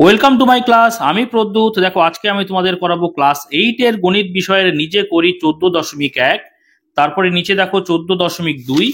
Welcome to my class. আমি প্রদ্যুৎ। দেখো আজকে আমি তোমাদের করাবো ক্লাস 8 এর গণিত বিষয়ের নিজে করি 14.1। তারপরে নিচে দেখো 14.2,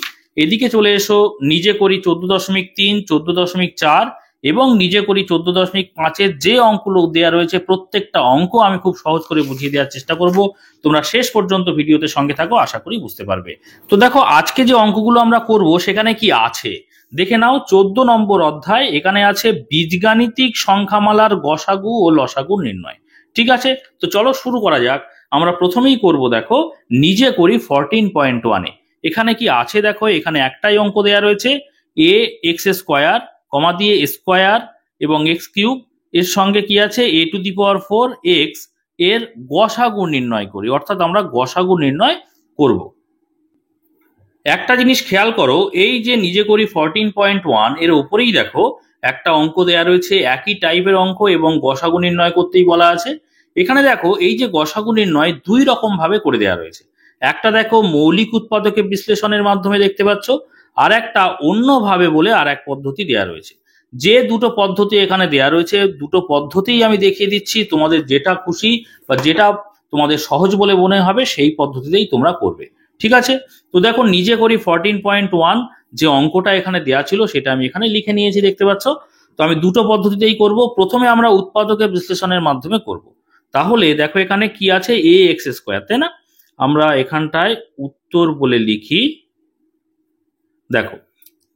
এদিকে চলে এসো নিজে করি 14.3, 14.4 এবং নিজে করি 14.5-এর যে অঙ্কগুলো দেওয়া রয়েছে প্রত্যেকটা অঙ্ক আমি খুব সহজ করে বুঝিয়ে দেওয়ার চেষ্টা করব। তোমরা শেষ পর্যন্ত ভিডিওতে সঙ্গে থাকো, আশা করি বুঝতে পারবে। তো দেখো আজকে যে অঙ্কগুলো আমরা করব সেখানে কি আছে দেখে নাও। 14 নম্বর অধ্যায়, এখানে আছে বীজগাণিতিক সংখ্যামালার গসাগু ও লসাগু নির্ণয়। ঠিক আছে, তো চলো শুরু করা যাক। আমরা প্রথমেই করব দেখো নিজে করি 14.1-এ। এখানে কি আছে দেখো, এখানে একটাই অঙ্ক দেয়া রয়েছে, এ এক্স স্কোয়ার কমা দিয়ে স্কোয়ার এবং এক্স কিউব, এর সঙ্গে কি আছে এ টু দি পাওয়ার 4 এক্স, এর গসাগু নির্ণয় করি, অর্থাৎ আমরা গসাগু নির্ণয় করব। একটা জিনিস খেয়াল করো, এই যে নিজে করি 14.1 এর উপরেই দেখো একটা অঙ্ক দেয়া রয়েছে, একই টাইপের অঙ্ক এবং গসাগু নির্ণয় করতেই বলা আছে। এখানে দেখো এই যে গসাগু নির্ণয় দুই রকম ভাবে করে দেওয়া রয়েছে। একটা দেখো মৌলিক উৎপাদকের বিশ্লেষণের মাধ্যমে দেখতে পাচ্ছ, আর একটা অন্যভাবে বলে আর এক পদ্ধতি দেওয়া রয়েছে। যে দুটো পদ্ধতি এখানে দেওয়া রয়েছে, দুটো পদ্ধতিই আমি দেখিয়ে দিচ্ছি, তোমাদের যেটা খুশি বা যেটা তোমাদের সহজ বলে মনে হবে সেই পদ্ধতিতেই তোমরা করবে। ঠিক আছে, তো দেখো নিজে করি 14.1 যে অঙ্কটা এখানে দেওয়া ছিল সেটা আমি এখানে লিখে নিয়েছি, দেখতে পাচ্ছ। তো আমি দুটো পদ্ধতিতেই করব। প্রথমে আমরা উৎপাদকের বিশ্লেষণের মাধ্যমে করব। তাহলে দেখো এখানে কি আছে, এ এক্স স্কোয়ার, তাই না? আমরা এখানটায় উত্তর বলে লিখি। দেখো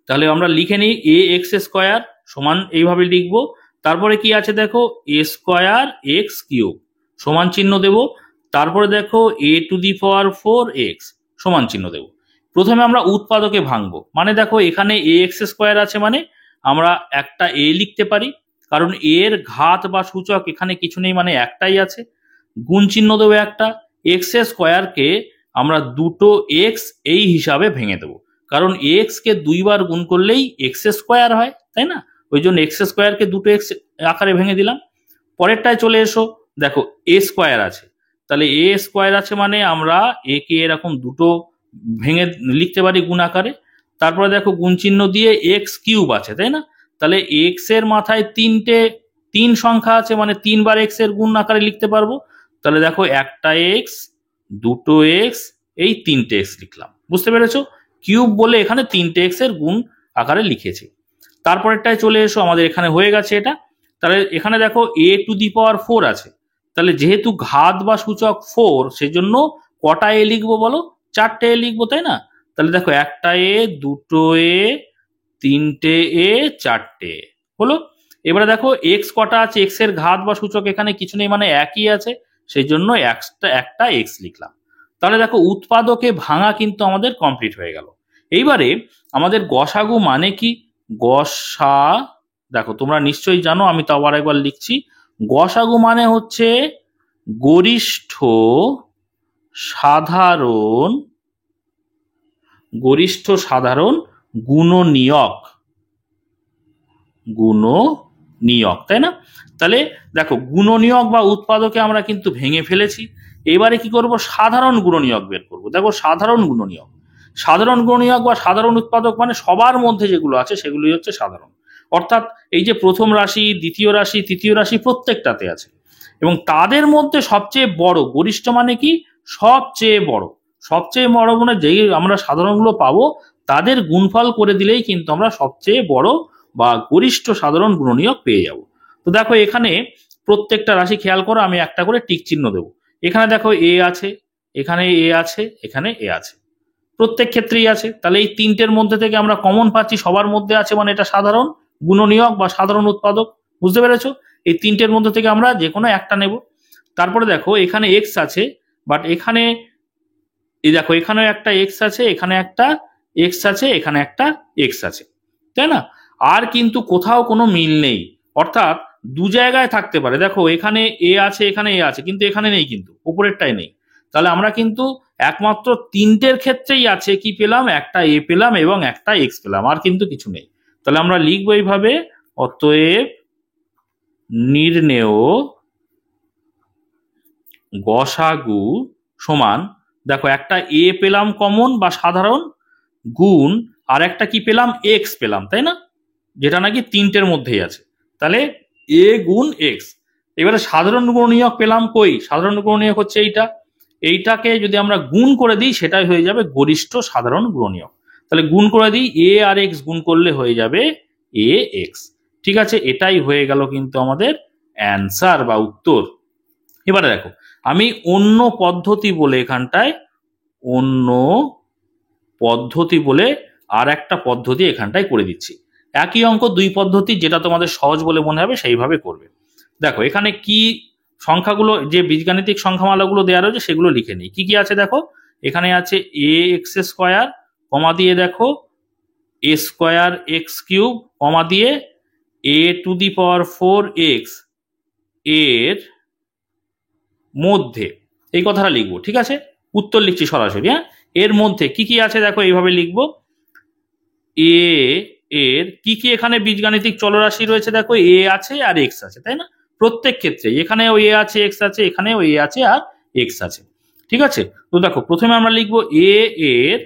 তাহলে আমরা লিখে নিই এ এক্স স্কোয়ার সমান, এইভাবে লিখবো। তারপরে কি আছে দেখো, এ স্কোয়ার এক্স কিউব সমান চিহ্ন দেব। তারপরে দেখো এ টু দি পাওয়ার 4 এক্স সমান চিহ্ন দেব। প্রথমে আমরা উৎপাদকে ভাঙবো, মানে দেখো এখানে এ এক্স স্কোয়ার আছে, মানে আমরা একটা এ লিখতে পারি, কারণ এর ঘাত বা সূচক এখানে কিছু নেই, মানে একটাই আছে। গুণ চিহ্ন দেবো একটা, এক্স স্কোয়ারকে আমরা দুটো এক্স এই হিসাবে ভেঙে দেবো, কারণ এক্স কে দুইবার গুণ করলেই এক্স স্কোয়ার হয়, তাই না? ওই জন্য এক্স স্কোয়ারকে দুটো এক্স আকারে ভেঙে দিলাম। পরেরটায় চলে এসো, দেখো এ স্কোয়ার আছে, তাহলে এ স্কোয়ার আছে মানে আমরা এ কে এরকম দুটো ভেঙে লিখতে পারি গুণ আকারে। তারপরে দেখো গুণ চিহ্ন দিয়ে এক্স কিউব আছে, তাই না? তাহলে এক্স এর মাথায় তিন সংখ্যা আছে, মানে তিনবার এক্স এর গুণ আকারে লিখতে পারবো। তাহলে দেখো একটা এক্স, দুটো এক্স, এই তিনটে এক্স লিখলাম, বুঝতে পেরেছো? কিউব বলে এখানে তিনটে এক্স এর গুণ আকারে লিখেছি। তারপরেরটায় চলে এসো, আমাদের এখানে হয়ে গেছে এটা। তাহলে এখানে দেখো এ টু দি পাওয়ার 4 আছে, তাহলে যেহেতু ঘাত বা সূচক 4 সেজন্য কটা এ লিখবো বলো? চারটে এ লিখবো, তাই না? তাহলে দেখো একটা এ, দুটো এ, তিনটে এ, চারটে হলো। এবারে দেখো এক্স কটা আছে, এক্স এর ঘাত বা সূচক এখানে কিছু নেই, মানে একই আছে, সেই জন্য একটা এক্স লিখলাম। তাহলে দেখো উৎপাদকে ভাঙা কিন্তু আমাদের কমপ্লিট হয়ে গেল। এইবারে আমাদের গসাগু মানে কি? গসা, দেখো তোমরা নিশ্চয়ই জানো, আমি তো আবার একবার লিখছি। গসাগু মানে হচ্ছে গরিষ্ঠ সাধারণ গুণনীয়ক, তাই না? তাহলে দেখো গুণনীয়ক বা উৎপাদকে আমরা কিন্তু ভেঙে ফেলেছি। এবারে কি করব, সাধারণ গুণনীয়ক বের করব। দেখো সাধারণ গুণনীয়ক বা সাধারণ উৎপাদক মানে সবার মধ্যে যেগুলো আছে সেগুলি হচ্ছে সাধারণ, অর্থাৎ এই যে প্রথম রাশি, দ্বিতীয় রাশি, তৃতীয় রাশি প্রত্যেকটাতে আছে, এবং তাদের মধ্যে সবচেয়ে বড়, গরিষ্ঠ মানে কি সবচেয়ে বড় মানে যেই আমরা সাধারণগুলো পাবো তাদের গুণফল করে দিলেই কিন্তু আমরা সবচেয়ে বড় বা গরিষ্ঠ সাধারণ গুণনীয়ক পেয়ে যাব। তো দেখো এখানে প্রত্যেকটা রাশি খেয়াল করো, আমি একটা করে টিক চিহ্ন দেবো। এখানে দেখো এ আছে, এখানে এ আছে, এখানে এ আছে, প্রত্যেক ক্ষেত্রেই আছে। তাহলে এই তিনটের মধ্যে থেকে আমরা কমন পাচ্ছি, সবার মধ্যে আছে, মানে এটা সাধারণ গুণনীয়ক বা সাধারণ উৎপাদক। বুঝতে পেরেছো? এই তিনটের মধ্যে থেকে আমরা যে কোনো একটা নেব। তারপরে দেখো এখানে এক্স আছে, বাট এখানে এই দেখো এখানেও একটা এক্স আছে, এখানে একটা এক্স আছে, এখানে একটা এক্স আছে, তাই না? আর কিন্তু কোথাও কোনো মিল নেই, অর্থাৎ দু জায়গায় থাকতে পারে। দেখো এখানে এ আছে, এখানে এ আছে, কিন্তু এখানে নেই, কিন্তু উপরেরটাই নেই। তাহলে আমরা কিন্তু একমাত্র তিনটের ক্ষেত্রেই আছে কি পেলাম, একটা এ পেলাম এবং একটা এক্স পেলাম, আর কিন্তু কিছু নেই। তাহলে আমরা লিখবো এইভাবে, অতএব নির্ণেয় গসাগু সমান, দেখো একটা এ পেলাম কমন বা সাধারণ, গুণ আর একটা কি পেলাম, এক্স পেলাম, তাই না? যেটা নাকি তিনটের মধ্যেই আছে। তাহলে এ গুণ এক্স। এবারে সাধারণ গুণনীয়ক পেলাম কই? সাধারণ গুণনীয়ক হচ্ছে এইটাকে যদি আমরা গুণ করে দিই সেটাই হয়ে যাবে গরিষ্ঠ সাধারণ গুণনীয়ক। তাহলে গুণ করে দিই, এ আর এক্স গুণ করলে হয়ে যাবে এ এক্স। ঠিক আছে, এটাই হয়ে গেল কিন্তু আমাদের অ্যান্সার বা উত্তর। এবারে দেখো, আমি অন্য পদ্ধতি বলে এখানটায় অন্য পদ্ধতি বলে আর একটা পদ্ধতি এখানটায় করে দিচ্ছি। একই অঙ্ক দুই পদ্ধতি, যেটা তোমাদের সহজ বলে মনে হবে সেইভাবে করবে। দেখো এখানে কি সংখ্যাগুলো, যে বীজগাণিতিক সংখ্যামালাগুলো দেওয়া রয়েছে সেগুলো লিখে নিই। কি কি আছে দেখো, এখানে আছে এ এক্স স্কোয়ার, কমা দিয়ে দেখো এ স্কোয়ার এক্স কিউব, কমা দিয়ে এ টু দি পাওয়ার 4x এর মধ্যে, এই কথাটা লিখবো। ঠিক আছে, উত্তর লিখছি সরাসরি। হ্যাঁ, এর মধ্যে কি কি আছে দেখো, এইভাবে লিখবো। এ এর কি কি এখানে বীজগাণিতিক চলরাশি রয়েছে দেখো, এ আছে আর এক্স আছে, তাই না? প্রত্যেক ক্ষেত্রে এখানেও এ আছে এক্স আছে, এখানেও এ আছে আর এক্স আছে। ঠিক আছে, তো দেখো প্রথমে আমরা লিখবো এ এর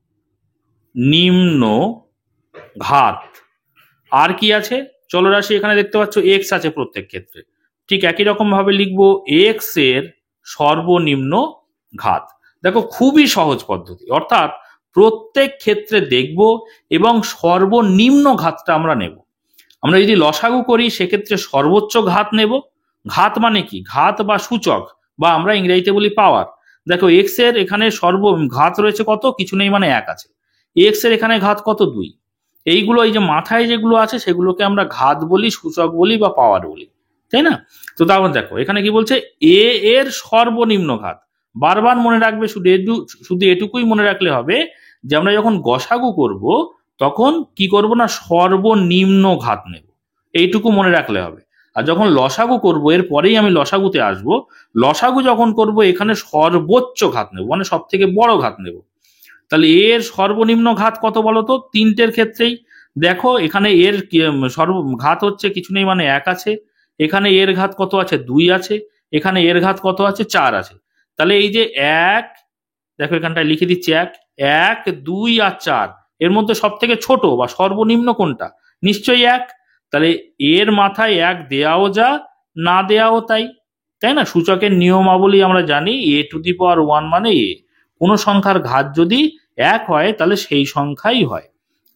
সর্বনিম্ন ঘাত। আর কি আছে? চলরাশি এখানে দেখতে পাচ্ছ এক্স আছে প্রত্যেক ক্ষেত্রে। ঠিক একই রকম ভাবে লিখবো এক্স এর সর্বনিম্ন ঘাত। দেখো খুবই সহজ পদ্ধতি, অর্থাৎ প্রত্যেক ক্ষেত্রে দেখব এবং সর্বনিম্ন ঘাতটা আমরা নেব। আমরা যদি লসাগু করি সেক্ষেত্রে সর্বোচ্চ ঘাত নেব। ঘাত মানে কি? ঘাত বা সূচক, বা আমরা ইংরেজিতে বলি পাওয়ার। দেখো এক্স এর এখানে ঘাত রয়েছে কত? কিছু নেই, মানে এক আছে। এক্স এর এখানে ঘাত কত? 2। এইগুলো, এই যে মাথায় যেগুলো আছে সেগুলোকে আমরা ঘাত বলি, সূচক বলি বা পাওয়ার বলি, তাই না? তো তারপর দেখো এখানে কি বলছে, এ এর সর্বনিম্ন ঘাত। বারবার মনে রাখবে, শুধু এটুকুই মনে রাখলে হবে যে আমরা যখন গসাগু করব তখন কি করব না, সর্বনিম্ন ঘাত নেব, এইটুকু মনে রাখলে হবে। আর যখন লসাগু করব, এর পরেই আমি লসাগুতে আসব, লসাগু যখন করব এখানে সর্বোচ্চ ঘাত নেব, মানে সব থেকে বড় ঘাত নেব। তাহলে এর সর্বনিম্ন ঘাত কত বলতো? তিনটের ক্ষেত্রেই দেখো, এখানে এর ঘাত হচ্ছে কিছু নেই, মানে এক আছে। এখানে এর ঘাত কত আছে? 2 আছে। এখানে এর ঘাত কত আছে? 4 আছে। তাহলে এই যে এক, দেখো এখানটায় লিখে দিচ্ছি এক, 1, 2 আর 4, এর মধ্যে সব থেকে ছোট বা সর্বনিম্ন কোনটা? নিশ্চয়ই এক। তাহলে এর মাথায় এক দেয়াও যা, না দেয়াও তাই, তাই না? সূচকের নিয়মাবলী আমরা জানি, এ টু দি পাওয়ার 1 মানে এ। কোনো সংখ্যার ঘাত যদি এক হয় তাহলে সেই সংখ্যাই হয়।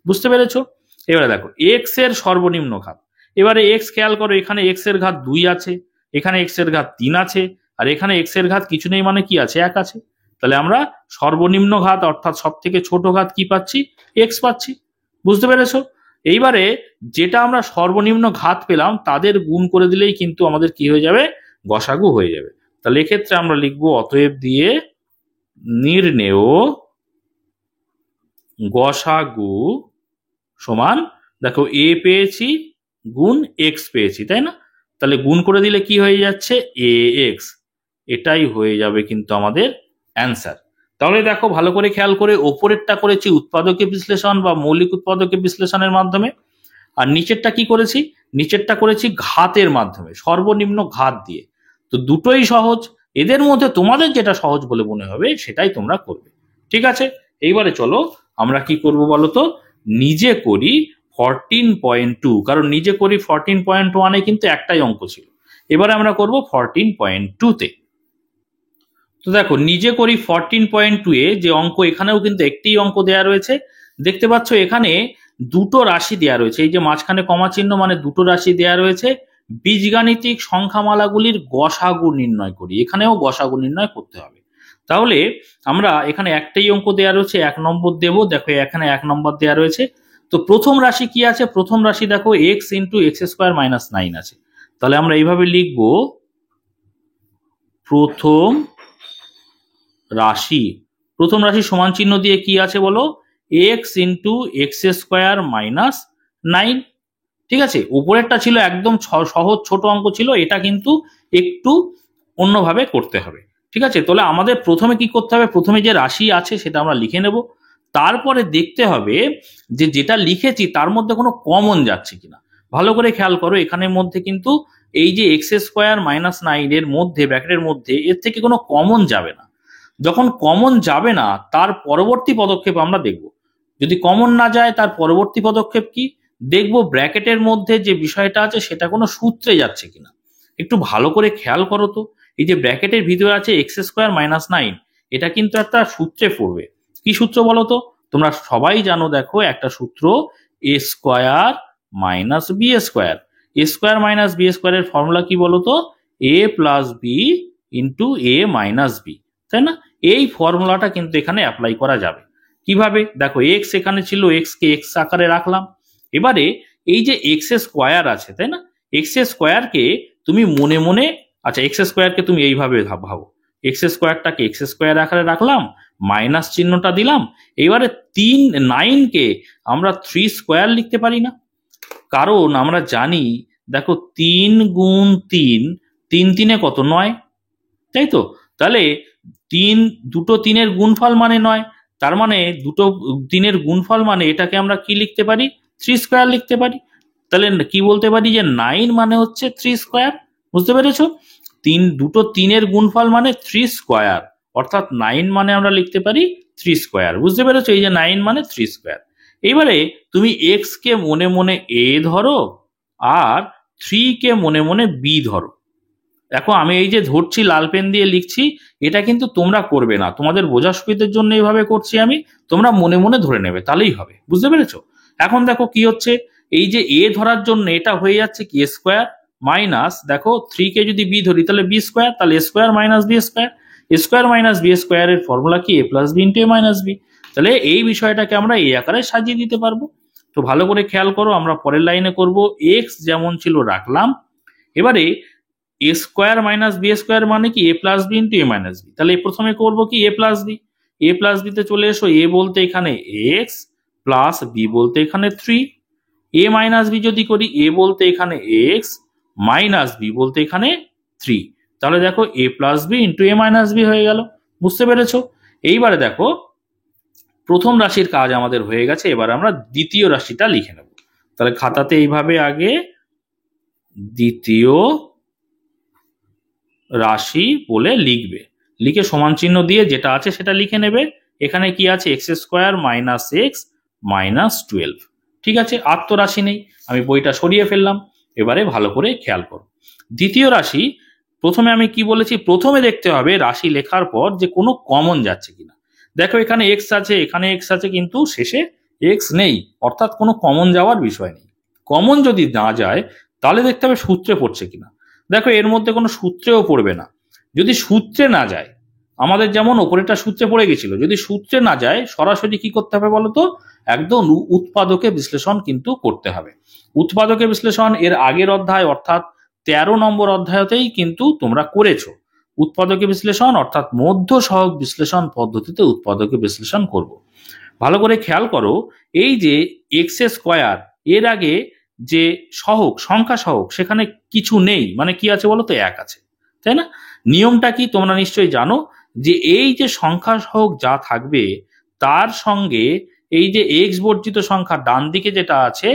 বুঝতে পেরেছো? এবারে দেখো এক্স এর সর্বনিম্ন ঘাত। এবারে এক্স খেয়াল করো, এখানে এক্স এর ঘাত 2 আছে, এখানে এক্স এর ঘাত 3 আছে, আর এখানে এক্স এর ঘাত কিছু নেই, মানে কি আছে? এক আছে। তাহলে আমরা সর্বনিম্ন ঘাত অর্থাৎ সব থেকে ছোট ঘাত কি পাচ্ছি? এক্স পাচ্ছি। বুঝতে পেরেছো? এইবারে যেটা আমরা সর্বনিম্ন ঘাত পেলাম তাদের গুণ করে দিলেই কিন্তু আমাদের কি হয়ে যাবে? গসাগু হয়ে যাবে। তাহলে এক্ষেত্রে আমরা লিখবো অতএব দিয়ে নির্ণেয় গসাগু সমান, দেখো এ পেয়েছি গুণ এক্স পেয়েছি, তাই না? তাহলে গুণ করে দিলে কি হয়ে যাচ্ছে? এ এক্স। এটাই হয়ে যাবে কিন্তু আমাদের অ্যান্সার। তাহলে দেখো ভালো করে খেয়াল করে, ওপরেরটা করেছি উৎপাদকের বিশ্লেষণ বা মৌলিক উৎপাদকের বিশ্লেষণের মাধ্যমে, আর নিচেরটা কি করেছি? নিচেরটা করেছি ঘাতের মাধ্যমে, সর্বনিম্ন ঘাত দিয়ে। তো দুটোই সহজ, এদের মধ্যে তোমাদের যেটা সহজ বলে মনে হবে সেটাই তোমরা করবে। ঠিক আছে, এইবারে চলো আমরা কি করব বলো তো, নিজে করি 14.2, কারণ নিজে করি 14.1 কিন্তু একটাই অঙ্ক ছিল। এবারে আমরা করব 14.2 তে। তো দেখো নিজে করি 14.2 এ যে অঙ্ক, এখানেও কিন্তু একটি অঙ্ক দেয়া রয়েছে। দেখতে পাচ্ছ এখানে দুটো রাশি দেয়া রয়েছে, এই যে মাঝখানে কমা চিহ্ন মানে দুটো রাশি দেয়া রয়েছে। বীজগাণিতিক সংখ্যামালাগুলির গসাগু নির্ণয় করি, এখানেও গসাগু নির্ণয় করতে হবে। তাহলে আমরা এখানে একটাই অঙ্ক দেয়া রয়েছে, 1 নম্বর দেব। দেখো এখানে 1 নম্বর দেয়া রয়েছে। তো প্রথম রাশি কি আছে? প্রথম রাশি দেখো x into x square minus 9 আছে। তাহলে আমরা এইভাবে লিখব, প্রথম রাশি, প্রথম রাশি সমান চিহ্ন দিয়ে কি আছে বলো? X into x square minus 9। ঠিক আছে, উপরেরটা ছিল একদম সহজ ছোট অঙ্ক ছিল, এটা কিন্তু একটু অন্যভাবে করতে হবে। ঠিক আছে, তাহলে আমাদের প্রথমে কি করতে হবে? প্রথমে যে রাশি আছে সেটা আমরা লিখে নেব। তারপরে দেখতে হবে যে যেটা লিখেছি তার মধ্যে কোনো কমন যাচ্ছে কিনা। ভালো করে খেয়াল করো, এখানের মধ্যে কিন্তু এই যে এক্স স্কোয়ার মাইনাস 9 এর মধ্যে, ব্র্যাকেটের মধ্যে, এর থেকে কোনো কমন যাবে না। যখন কমন যাবে না তার পরবর্তী পদক্ষেপ আমরা দেখব। যদি কমন না যায় তার পরবর্তী পদক্ষেপ কি? দেখবো ব্র্যাকেটের মধ্যে যে বিষয়টা আছে সেটা কোনো সূত্রে যাচ্ছে কিনা। একটু ভালো করে খেয়াল করো তো, এই যে ব্র্যাকেটের ভিতরে আছে x² - 9, এটা কিন্তু একটা সূত্রে পড়বে। কি সূত্র বলো তো? তোমরা সবাই জানো, দেখো একটা সূত্র, a² - b²। a² - b² এর ফর্মুলা কি বলো তো? a+b ইন্টু a-b, তাই না? এই ফর্মুলাটা কিন্তু এখানে অ্যাপ্লাই করা যাবে। কিভাবে? দেখো এক্স এখানে ছিল, এক্স কে এক্স আকারে রাখলাম। এবারে এই যে x² আছে, তাই না? x² তুমি মনে মনে, আচ্ছা x² তুমি এইভাবে ভাবো, x²টাকে x² আকারে রাখলাম, মাইনাস চিহ্নটা দিলাম। এবারে 9কে আমরা 3² লিখতে পারি না? কারণ আমরা জানি, দেখো 3 × 3, 3 × 3 কত? 9, তাই তো? তাহলে দুটো 3-এর গুণফল মানে 9, তার মানে দুটো 3-এর গুণফল মানে এটাকে আমরা কি লিখতে পারি? 3² লিখতে পারি। তাহলে কি বলতে পারি যে 9 মানে হচ্ছে 3²। বুঝতে পেরেছো? দুটো 3-এর গুণফল মানে 3², অর্থাৎ 9 মানে আমরা লিখতে পারি 3²। বুঝতে পেরেছো? এই যে 9 মানে 3²। এবারে তুমি এক্স কে মনে মনে এ ধরো আর 3 কে মনে মনে বি ধরো। দেখো আমি এই যে ধরছি, লাল পেন দিয়ে লিখছি, এটা কিন্তু তোমরা করবে না, তোমাদের বোঝার সুবিধার জন্য এইভাবে করছি আমি, তোমরা মনে মনে ধরে নেবে, তাহলেই হবে। বুঝতে পেরেছো? এখন দেখো কি হচ্ছে, এই যে এ ধরার জন্য এটা হয়ে যাচ্ছে কি a² মাইনাস, দেখো 3 কে যদি বি ধরি তাহলে b², তাহলে a² - b²। a² - b² এর ফর্মুলা কি? a+b into a-b। তাহলে এই বিষয়টাকে আমরা এই আকারে সাজিয়ে দিতে পারবো। তো ভালো করে খেয়াল করো, আমরা পরের লাইনে করব, এক্স যেমন ছিল রাখলাম। এবারে a² - b² মানে কি? a+b into a-b। তাহলে প্রথমে করব কি? a+b। a+b তে চলে এসো, a বলতে এখানে x প্লাস b বলতে এখানে 3। a-b যদি করি, a বলতে এখানে x মাইনাস b বলতে এখানে 3। তাহলে দেখো a+b ইন্টু a-b হয়ে গেল। বুঝতে পেরেছো? এইবারে দেখো প্রথম রাশির কাজ আমাদের হয়ে গেছে, এবার আমরা দ্বিতীয় রাশিটা লিখে নেব। তাহলে খাতাতে এইভাবে আগে দ্বিতীয় রাশি বলে লিখবে, লিখে সমান চিহ্ন দিয়ে যেটা আছে সেটা লিখে নেবে। এখানে কি আছে? x² - x - 12। ঠিক আছে, আর তো রাশি নেই, আমি বইটা সরিয়ে ফেললাম। এবারে ভালো করে খেয়াল করো, দ্বিতীয় রাশি প্রথমে আমি কি বলেছি? প্রথমে দেখতে হবে রাশি লেখার পর যে কোনো কমন যাচ্ছে কিনা। দেখো এখানে এক্স আছে, এখানে এক্স আছে, কিন্তু শেষে এক্স নেই, অর্থাৎ কোনো কমন যাওয়ার বিষয় নেই। কমন যদি না যায় তাহলে দেখতে হবে সূত্রে পড়ছে কিনা। দেখো এর মধ্যে কোনো সূত্রেও পড়বে না। যদি সূত্রে না যায়, আমাদের যেমন ওপরেটা সূত্রে পড়ে গেছিল, যদি সূত্রে না যায় সরাসরি কি করতে হবে বলতো? একদম উৎপাদকে বিশ্লেষণ কিন্তু করতে হবে। উৎপাদকে বিশ্লেষণ এর আগের অধ্যায়, অর্থাৎ 13 নম্বর অধ্যায়তেই কিন্তু তোমরা করেছো। উৎপাদকে বিশ্লেষণ অর্থাৎ মধ্য সহগ বিশ্লেষণ পদ্ধতিতে উৎপাদকে বিশ্লেষণ করব। ভালো করে খেয়াল করো, এই যে x², এর আগে যে সহগ, সংখ্যা সহগ, সেখানে কিছু নেই, মানে কি আছে বলো তো? 1 আছে, তাই না? নিয়মটা কি তোমরা নিশ্চয়ই জানো, যে এই যে সংখ্যা সহগ যা থাকবে তার সঙ্গে এই যে এক্স বর্জিত সংখ্যা ডান দিকে যেটা আছে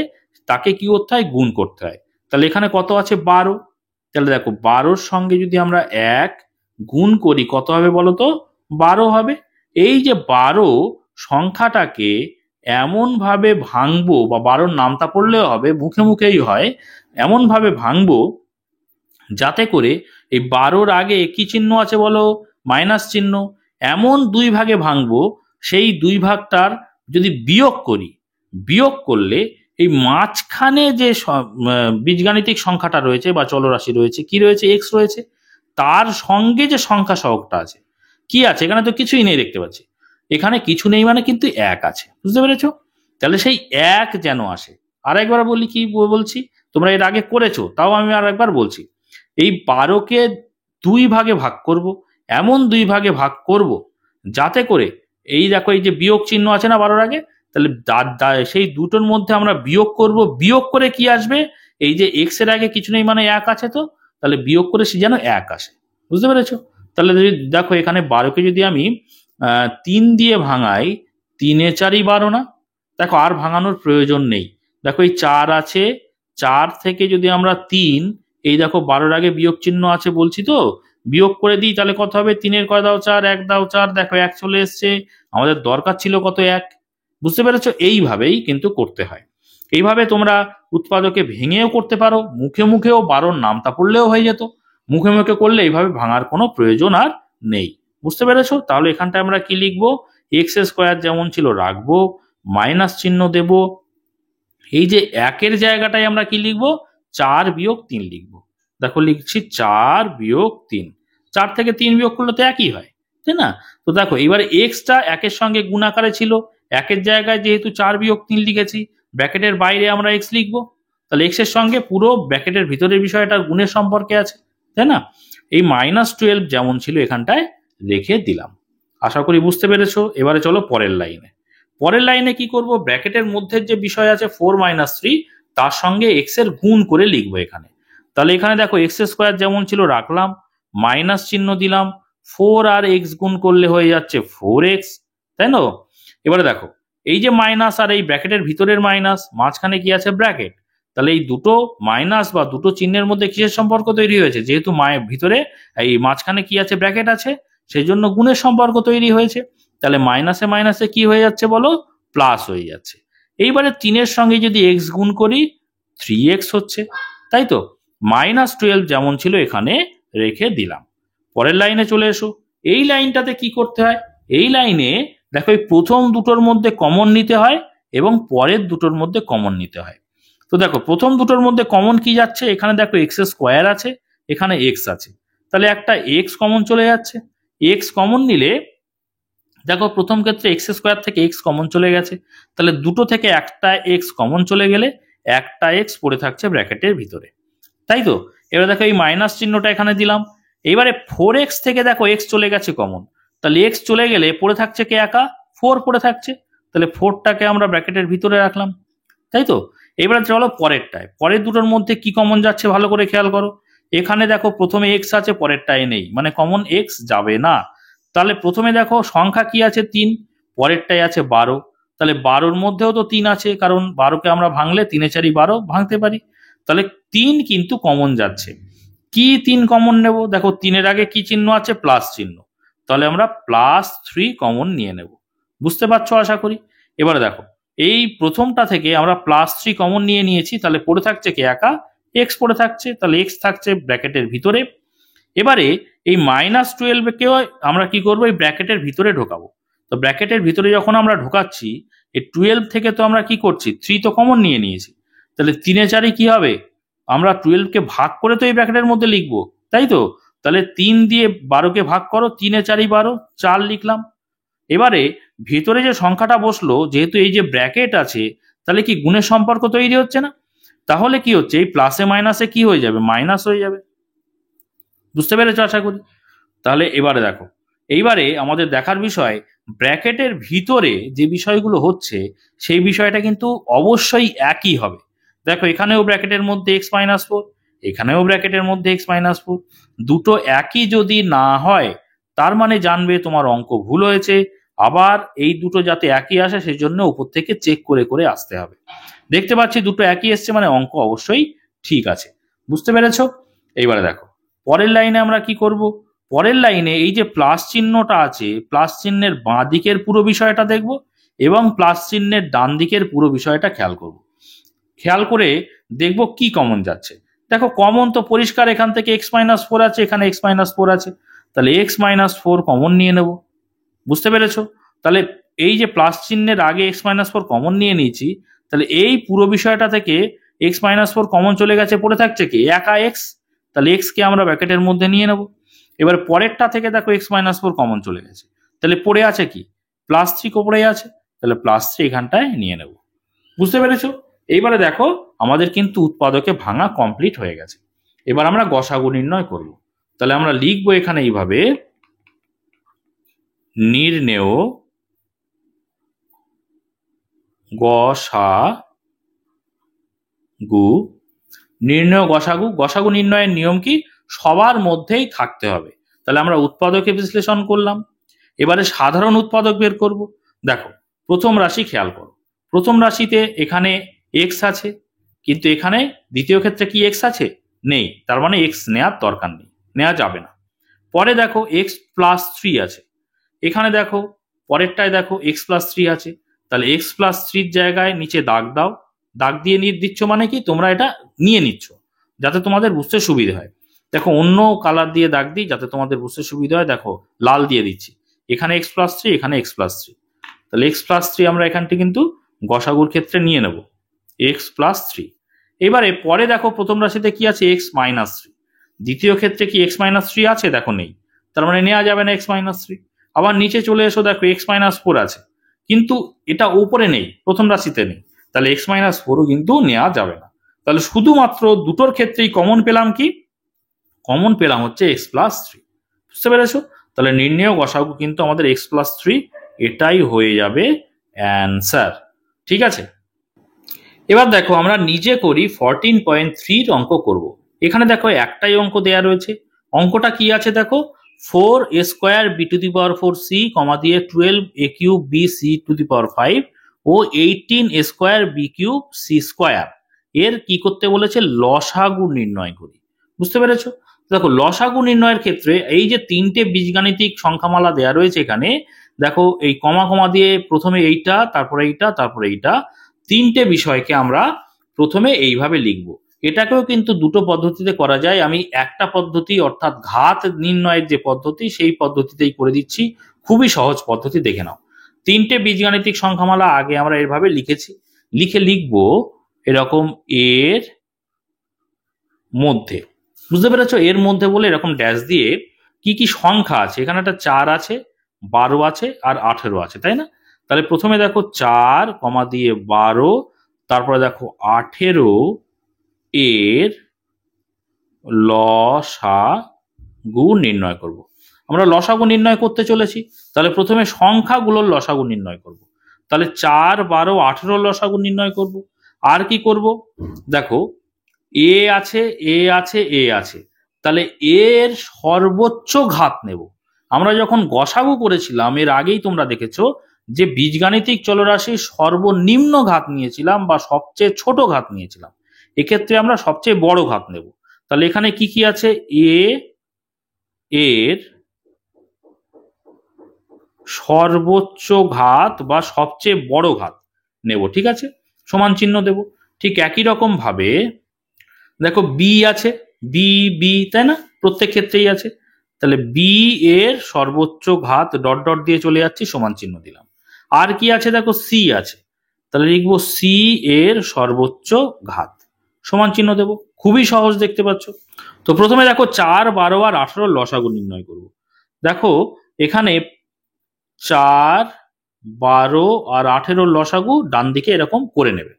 তাকে কি করতে হয়? গুণ করতে হয়। তাহলে এখানে কত আছে? 12। তাহলে দেখো 12-র সঙ্গে যদি আমরা 1 গুণ করি কত হবে বলো তো? 12 হবে। এই যে 12 সংখ্যাটাকে এমন ভাবে ভাঙবো, বা 12-র নামতা পড়লেও হবে, মুখে মুখেই হয়, এমন ভাবে ভাঙবো যাতে করে এই 12-র আগে কি চিহ্ন আছে বলো? মাইনাস চিহ্ন। এমন দুই ভাগে ভাঙবো, সেই দুই ভাগটার যদি বিয়োগ করি, বিয়োগ করলে এই মাঝখানে যে বীজগাণিতিক সংখ্যাটা রয়েছে বা চলরাশি রয়েছে, কি রয়েছে? এক্স রয়েছে, তার সঙ্গে যে সংখ্যা সহগটা আছে, কি আছে? এখানে তো কিছুই নেই দেখতে পাচ্ছি। এখানে কিছু নেই মানে কিন্তু 1 আছে। বুঝতে পেরেছো? তাহলে সেই 1 যেন আসে। আর একবার বলি, কি বলছি, তোমরা এর আগে করেছো, তাও আমি আর একবার বলছি। এই 12কে 2 ভাগে ভাগ করব, এমন 2 ভাগে ভাগ করব যাতে করে এই দেখো এই যে বিয়োগ চিহ্ন আছে না 12-র আগে, তাহলে সেই দুটোর মধ্যে আমরা বিয়োগ করব। বিয়োগ করে কি আসবে? এই যে এক্স এর আগে কিছু নেই মানে 1 আছে, তো তাহলে বিয়োগ করে সে যেন 1 আসে। বুঝতে পেরেছো? তাহলে যদি দেখো এখানে 12কে যদি আমি 3 দিয়ে ভাঙাই, 3 এ 4ই 12 না? দেখো আর ভাঙানোর প্রয়োজন নেই। দেখো এই 4 আছে, 4 থেকে যদি আমরা 3, এই দেখো 12-র আগে বিয়োগ চিহ্ন আছে বলছি, তো বিয়োগ করে দিই, তাহলে কত হবে? 3-এর কয় দাও 4, 1 দাও 4, দেখো 1 চলে এসছে। আমাদের দরকার ছিল কত? 1। বুঝতে পেরেছো? এইভাবেই কিন্তু করতে হয়। এইভাবে তোমরা উৎপাদকে ভেঙেও করতে পারো, মুখে মুখেও বারোর নামতা পড়লেও হয়ে যেত। মুখে মুখে করলে এইভাবে ভাঙার কোনো প্রয়োজন আর নেই। বুঝতে পেরেছো? তাহলে এখানটায় আমরা কি লিখবো? এক্স স্কোয়ার যেমন ছিল রাখবো, মাইনাস চিহ্ন দেব। এই যে একের জায়গাটায় আমরা কি লিখবো? 4-3 লিখবো। দেখো লিখছি 4-3। 4 থেকে 3 বিয়োগ করলে তো একই হয়, তাই না? তো দেখো এবার এক্সটা একের সঙ্গে গুণ আকারে ছিল, একের জায়গায় যেহেতু 4-3 লিখেছি, ব্র্যাকেটের বাইরে আমরা এক্স লিখবো। তাহলে এক্স এর সঙ্গে পুরো ব্র্যাকেটের ভিতরের বিষয়টা গুণের সম্পর্কে আছে, তাই না? এই -12 যেমন ছিল এখানটায় রেখে দিলাম। আশা করি বুঝতে পেরেছো। এবারে চলো পরের লাইনে। পরের লাইনে কি করব? ব্র্যাকেটের মধ্যে যে বিষয় আছে 4-3, তার সঙ্গে এক্স এর গুণ করে লিখবো এখানে। তাহলে এখানে দেখো এক্স স্কোয়ার যেমন ছিল রাখলাম, মাইনাস চিহ্ন দিলাম, 4 আর এক্স গুণ করলে হয়ে যাচ্ছে 4x, তাই না? এবারে দেখো এই যে মাইনাস আর এই ব্র্যাকেটের ভিতরের মাইনাস, মাঝখানে কি আছে? ব্র্যাকেট। তাহলে এই দুটো মাইনাস বা দুটো চিহ্নের মধ্যে কিসের সম্পর্ক তৈরি হয়েছে? যেহেতু ভিতরে এই মাঝখানে কি আছে? ব্র্যাকেট আছে, সেই জন্য গুণের সম্পর্ক তৈরি হয়েছে। তাহলে মাইনাসে মাইনাসে কি হয়ে যাচ্ছে বলো? প্লাস হয়ে যাচ্ছে। এইবারে 3-এর সঙ্গে যদি এক্স গুণ করি 3x হচ্ছে, তাই তো? -12 যেমন ছিল এখানে রেখে দিলাম। পরের লাইনে চলে এসো। এই লাইনটাতে কি করতে হয়? এই লাইনে দেখো এই প্রথম দুটোর মধ্যে কমন নিতে হয় এবং পরের দুটোর মধ্যে কমন নিতে হয়। তো দেখো প্রথম দুটোর মধ্যে কমন কি যাচ্ছে? এখানে দেখো এক্স স্কোয়ার আছে, এখানে এক্স আছে, তাহলে একটা এক্স কমন চলে যাচ্ছে। এক্স কমন নিলে দেখো প্রথম ক্ষেত্রে এক্স স্কোয়ার থেকে এক্স কমন চলে গেছে, তাহলে দুটো থেকে একটা এক্স কমন চলে গেলে একটা এক্স পড়ে থাকছে ব্র্যাকেটের ভিতরে, তাই তো? এবার দেখো এই মাইনাস চিহ্নটা এখানে দিলাম। এবারে 4x থেকে দেখো এক্স চলে গেছে কমন, তাহলে এক্স চলে গেলে পড়ে থাকছে কে? একা 4 পড়ে থাকছে, তাহলে 4টাকে আমরা ব্র্যাকেটের ভিতরে রাখলাম, তাই তো? এবার চলো পরেরটায়। পরের দুটোর মধ্যে কি কমন যাচ্ছে ভালো করে খেয়াল করো। এখানে দেখো প্রথমে এক্স আছে, পরেরটায় নেই, মানে কমন এক্স যাবে না। তাহলে প্রথমে দেখো সংখ্যা কি আছে? 3, পরেরটায় আছে 12, তাহলে 12-র মধ্যেও তো 3 আছে, কারণ 12কে আমরা ভাঙলে 3-4-12 ভাঙতে পারি। তাহলে 3 কিন্তু কমন যাচ্ছে। কি 3 কমন নেব? দেখো 3-এর আগে কি চিহ্ন আছে? প্লাস চিহ্ন, তাহলে আমরা +3 কমন নিয়ে নেব। বুঝতে পারছো আশা করি। এবারে দেখো এই প্রথমটা থেকে আমরা +3 কমন নিয়ে নিয়েছি, তাহলে পড়ে থাকছে কি? একা এক্স পড়ে থাকছে, তাহলে এক্স থাকছে ব্র্যাকেটের ভিতরে। এবারে এই -12কেও আমরা কি করবো? এই ব্র্যাকেটের ভিতরে ঢোকাবো। তো ব্র্যাকেটের ভিতরে যখন আমরা ঢোকাচ্ছি, এই 12 থেকে তো আমরা কি করছি? 3 তো কমন নিয়ে নিয়েছি, তাহলে 3-4 কি হবে? আমরা 12কে ভাগ করে তো এই ব্র্যাকেটের মধ্যে লিখবো, তাই তো? তাহলে 3 দিয়ে 12কে ভাগ করো, 3-4-12, 4 লিখলাম। এবারে ভেতরে যে সংখ্যাটা বসলো, যেহেতু এই যে ব্র্যাকেট আছে, তাহলে কি গুণের সম্পর্ক তৈরি হচ্ছে না? তাহলে কি হচ্ছে? এই প্লাসে মাইনাসে কি হয়ে যাবে? মাইনাস হয়ে যাবে। বুঝতে পেরেছো আশা করি। তাহলে এবারে দেখো, এইবারে আমাদের দেখার বিষয় ব্র্যাকেটের ভিতরে যে বিষয়গুলো হচ্ছে সেই বিষয়টা কিন্তু অবশ্যই একই হবে। দেখো এখানেও ব্র্যাকেটের মধ্যে x-4, এখানেও ব্র্যাকেটের মধ্যে x-4, দুটো একই যদি না হয় তার মানে জানবে তোমার অঙ্ক ভুল হয়েছে। আবার এই দুটো যাতে একই আসে সেই জন্য উপর থেকে চেক করে করে আসতে হবে। দেখতে পাচ্ছি দুটো একই এসছে, মানে অঙ্ক অবশ্যই ঠিক আছে। বুঝতে পেরেছো? এইবারে দেখো পরের লাইনে আমরা কি করব। পরের লাইনে এই যে প্লাস চিহ্নটা আছে, প্লাস চিহ্নের বাঁ দিকের পুরো বিষয়টা দেখব এবং প্লাস চিহ্নের ডান দিকের পুরো বিষয়টা খেয়াল করব। খেয়াল করে দেখব কি কমন যাচ্ছে। দেখো কমন তো পরিষ্কার, এখান থেকে x-4 আছে, এখানে x-4 আছে, তাহলে x-4 কমন নিয়ে নেব। বুঝতে পেরেছো? তাহলে এই যে প্লাস চিহ্নের আগে x-4 কমন নিয়ে নিয়েছি, তাহলে এই পুরো বিষয়টা থেকে x-4 কমন চলে গেছে, পড়ে থাকছে কি? একা এক্স, তাহলে এক্স কে আমরা ব্র্যাকেটের মধ্যে নিয়ে নেব। এবার পরেরটা থেকে দেখো x-4 কমন চলে গেছে, তাহলে পড়ে আছে কি? +3 পড়ে আছে, তাহলে +3 এখানটায় নিয়ে নেব। বুঝতে পেরেছো? এইবারে দেখো আমাদের কিন্তু উৎপাদকে ভাঙা কমপ্লিট হয়ে গেছে। এবার আমরা গসাগু নির্ণয় করব। তাহলে আমরা লিখবো এখানে এইভাবে, নির্ণেয় গসাগু। নির্ণয় গসাগু। গসাগু নির্ণয়ের নিয়ম কি? সবার মধ্যেই থাকতে হবে। তাহলে আমরা উৎপাদকে বিশ্লেষণ করলাম, এবারে সাধারণ উৎপাদক বের করব। দেখো প্রথম রাশি খেয়াল করো, প্রথম রাশিতে এখানে এক্স আছে, কিন্তু এখানে দ্বিতীয় ক্ষেত্রে কি এক্স আছে? নেই, তার মানে এক্স নেওয়ার দরকার নেই, নেওয়া যাবে না। পরে দেখো x+3 আছে, এখানে দেখো পরেরটায় দেখো x+3 আছে, তাহলে x+3 জায়গায় নিচে দাগ দাও, দাগ দিয়ে দিচ্ছ মানে কি তোমরা এটা নিয়ে নিচ্ছ, যাতে তোমাদের বুঝতে সুবিধা হয়। দেখো অন্য কালার দিয়ে দাগ দিই যাতে তোমাদের বুঝতে সুবিধা হয়। দেখো লাল দিয়ে দিচ্ছি, এখানে x+3, এখানে x+3, তাহলে x+3 আমরা এখানটি কিন্তু গসাগুর ক্ষেত্রে নিয়ে নেব x+3। এবারে পরে দেখো প্রথম রাশিতে কি আছে x-3, দ্বিতীয় ক্ষেত্রে কি x-3 আছে? দেখো নেই, তার মানে নেওয়া যাবে না x-3। আবার নিচে চলে এসো, দেখো x-4 আছে, কিন্তু এটা উপরে নেই, প্রথম রাশিতে নেই, তাহলে x-4ও কিন্তু নেওয়া যাবে না। তাহলে শুধুমাত্র দুটোর ক্ষেত্রেই কমন পেলাম কি? কমন পেলাম হচ্ছে x+3। বুঝতে পেরেছো? তাহলে নির্ণেয় গসাগু কিন্তু আমাদের x+3, এটাই হয়ে যাবে অ্যান্সার। ঠিক আছে, এবার দেখো আমরা নিজে করি 14.3 অঙ্ক করব। এখানে দেখো একটাই অঙ্ক দেয়া রয়েছে। অঙ্কটা কি আছে দেখো, 4a² b⁴c কমা দিয়ে 12a³ bc⁵ ও 18a² b³ c², এর কি করতে বলেছে? লসাগু নির্ণয় করি। বুঝতে পেরেছো? দেখো লসাগু নির্ণয়ের ক্ষেত্রে এই যে তিনটে বীজগাণিতিক সংখ্যামালা দেয়া রয়েছে এখানে, দেখো এই কমা কমা দিয়ে প্রথমে এইটা, তারপরে এইটা, তারপরে এইটা, তিনটে বিষয়কে আমরা প্রথমে এইভাবে লিখব। এটাকেও কিন্তু দুটো পদ্ধতিতে করা যায়। আমি একটা পদ্ধতি অর্থাৎ ঘাত নির্ণয়ের যে পদ্ধতি সেই পদ্ধতিতেই করে দিচ্ছি, খুবই সহজ পদ্ধতি, দেখে নাও। তিনটে বীজগাণিতিক সংখ্যামালা আগে আমরা এভাবে লিখেছি, লিখে লিখব এরকম এর মধ্যে। বুঝতে পেরেছো? এর মধ্যে বলে এরকম ড্যাশ দিয়ে কি কি সংখ্যা আছে, এখানে একটা 4 আছে, 12 আছে আর 18 আছে, তাই না? তাহলে প্রথমে দেখো 4 কমা দিয়ে 12, তারপরে দেখো 18 এর লসাগু নির্ণয় করব। আমরা লসাগু নির্ণয় করতে চলেছি, তাহলে প্রথমে সংখ্যাগুলোর লসাগু নির্ণয় করব। তাহলে 4, 12, 18 লসাগু নির্ণয় করব। আর কি করব? দেখো এ আছে, এ আছে, এ আছে, তাহলে এর সর্বোচ্চ ঘাত নেব। আমরা যখন গসাগু করেছিলাম এর আগেই তোমরা দেখেছো যে বীজগাণিতিক চলরাশির সর্বনিম্ন ঘাত নিয়েছিলাম বা সবচেয়ে ছোট ঘাত নিয়েছিলাম, এক্ষেত্রে আমরা সবচেয়ে বড় ঘাত নেব। তাহলে এখানে কি কি আছে? এ এর সর্বোচ্চ ঘাত বা সবচেয়ে বড় ঘাত নেব। ঠিক আছে, সমান চিহ্ন দেব। ঠিক একই রকম ভাবে দেখো বি আছে, বি বি, তাই না? প্রত্যেক ক্ষেত্রেই আছে, তাহলে বি এর সর্বোচ্চ ঘাত ডট ডট দিয়ে চলে যাচ্ছি, সমান চিহ্ন দিলাম। আর কি আছে? দেখো সি আছে, তাহলে লিখবো সি এর সর্বোচ্চ ঘাত, সমান চিহ্ন দেব। খুবই সহজ, দেখতে পাচ্ছ। তো প্রথমে দেখো 4, 12 আর 18 লসাগু নির্ণয় করব। দেখো এখানে 4, 12 আর 18 লসাগু ডান দিকে এরকম করে নেবে।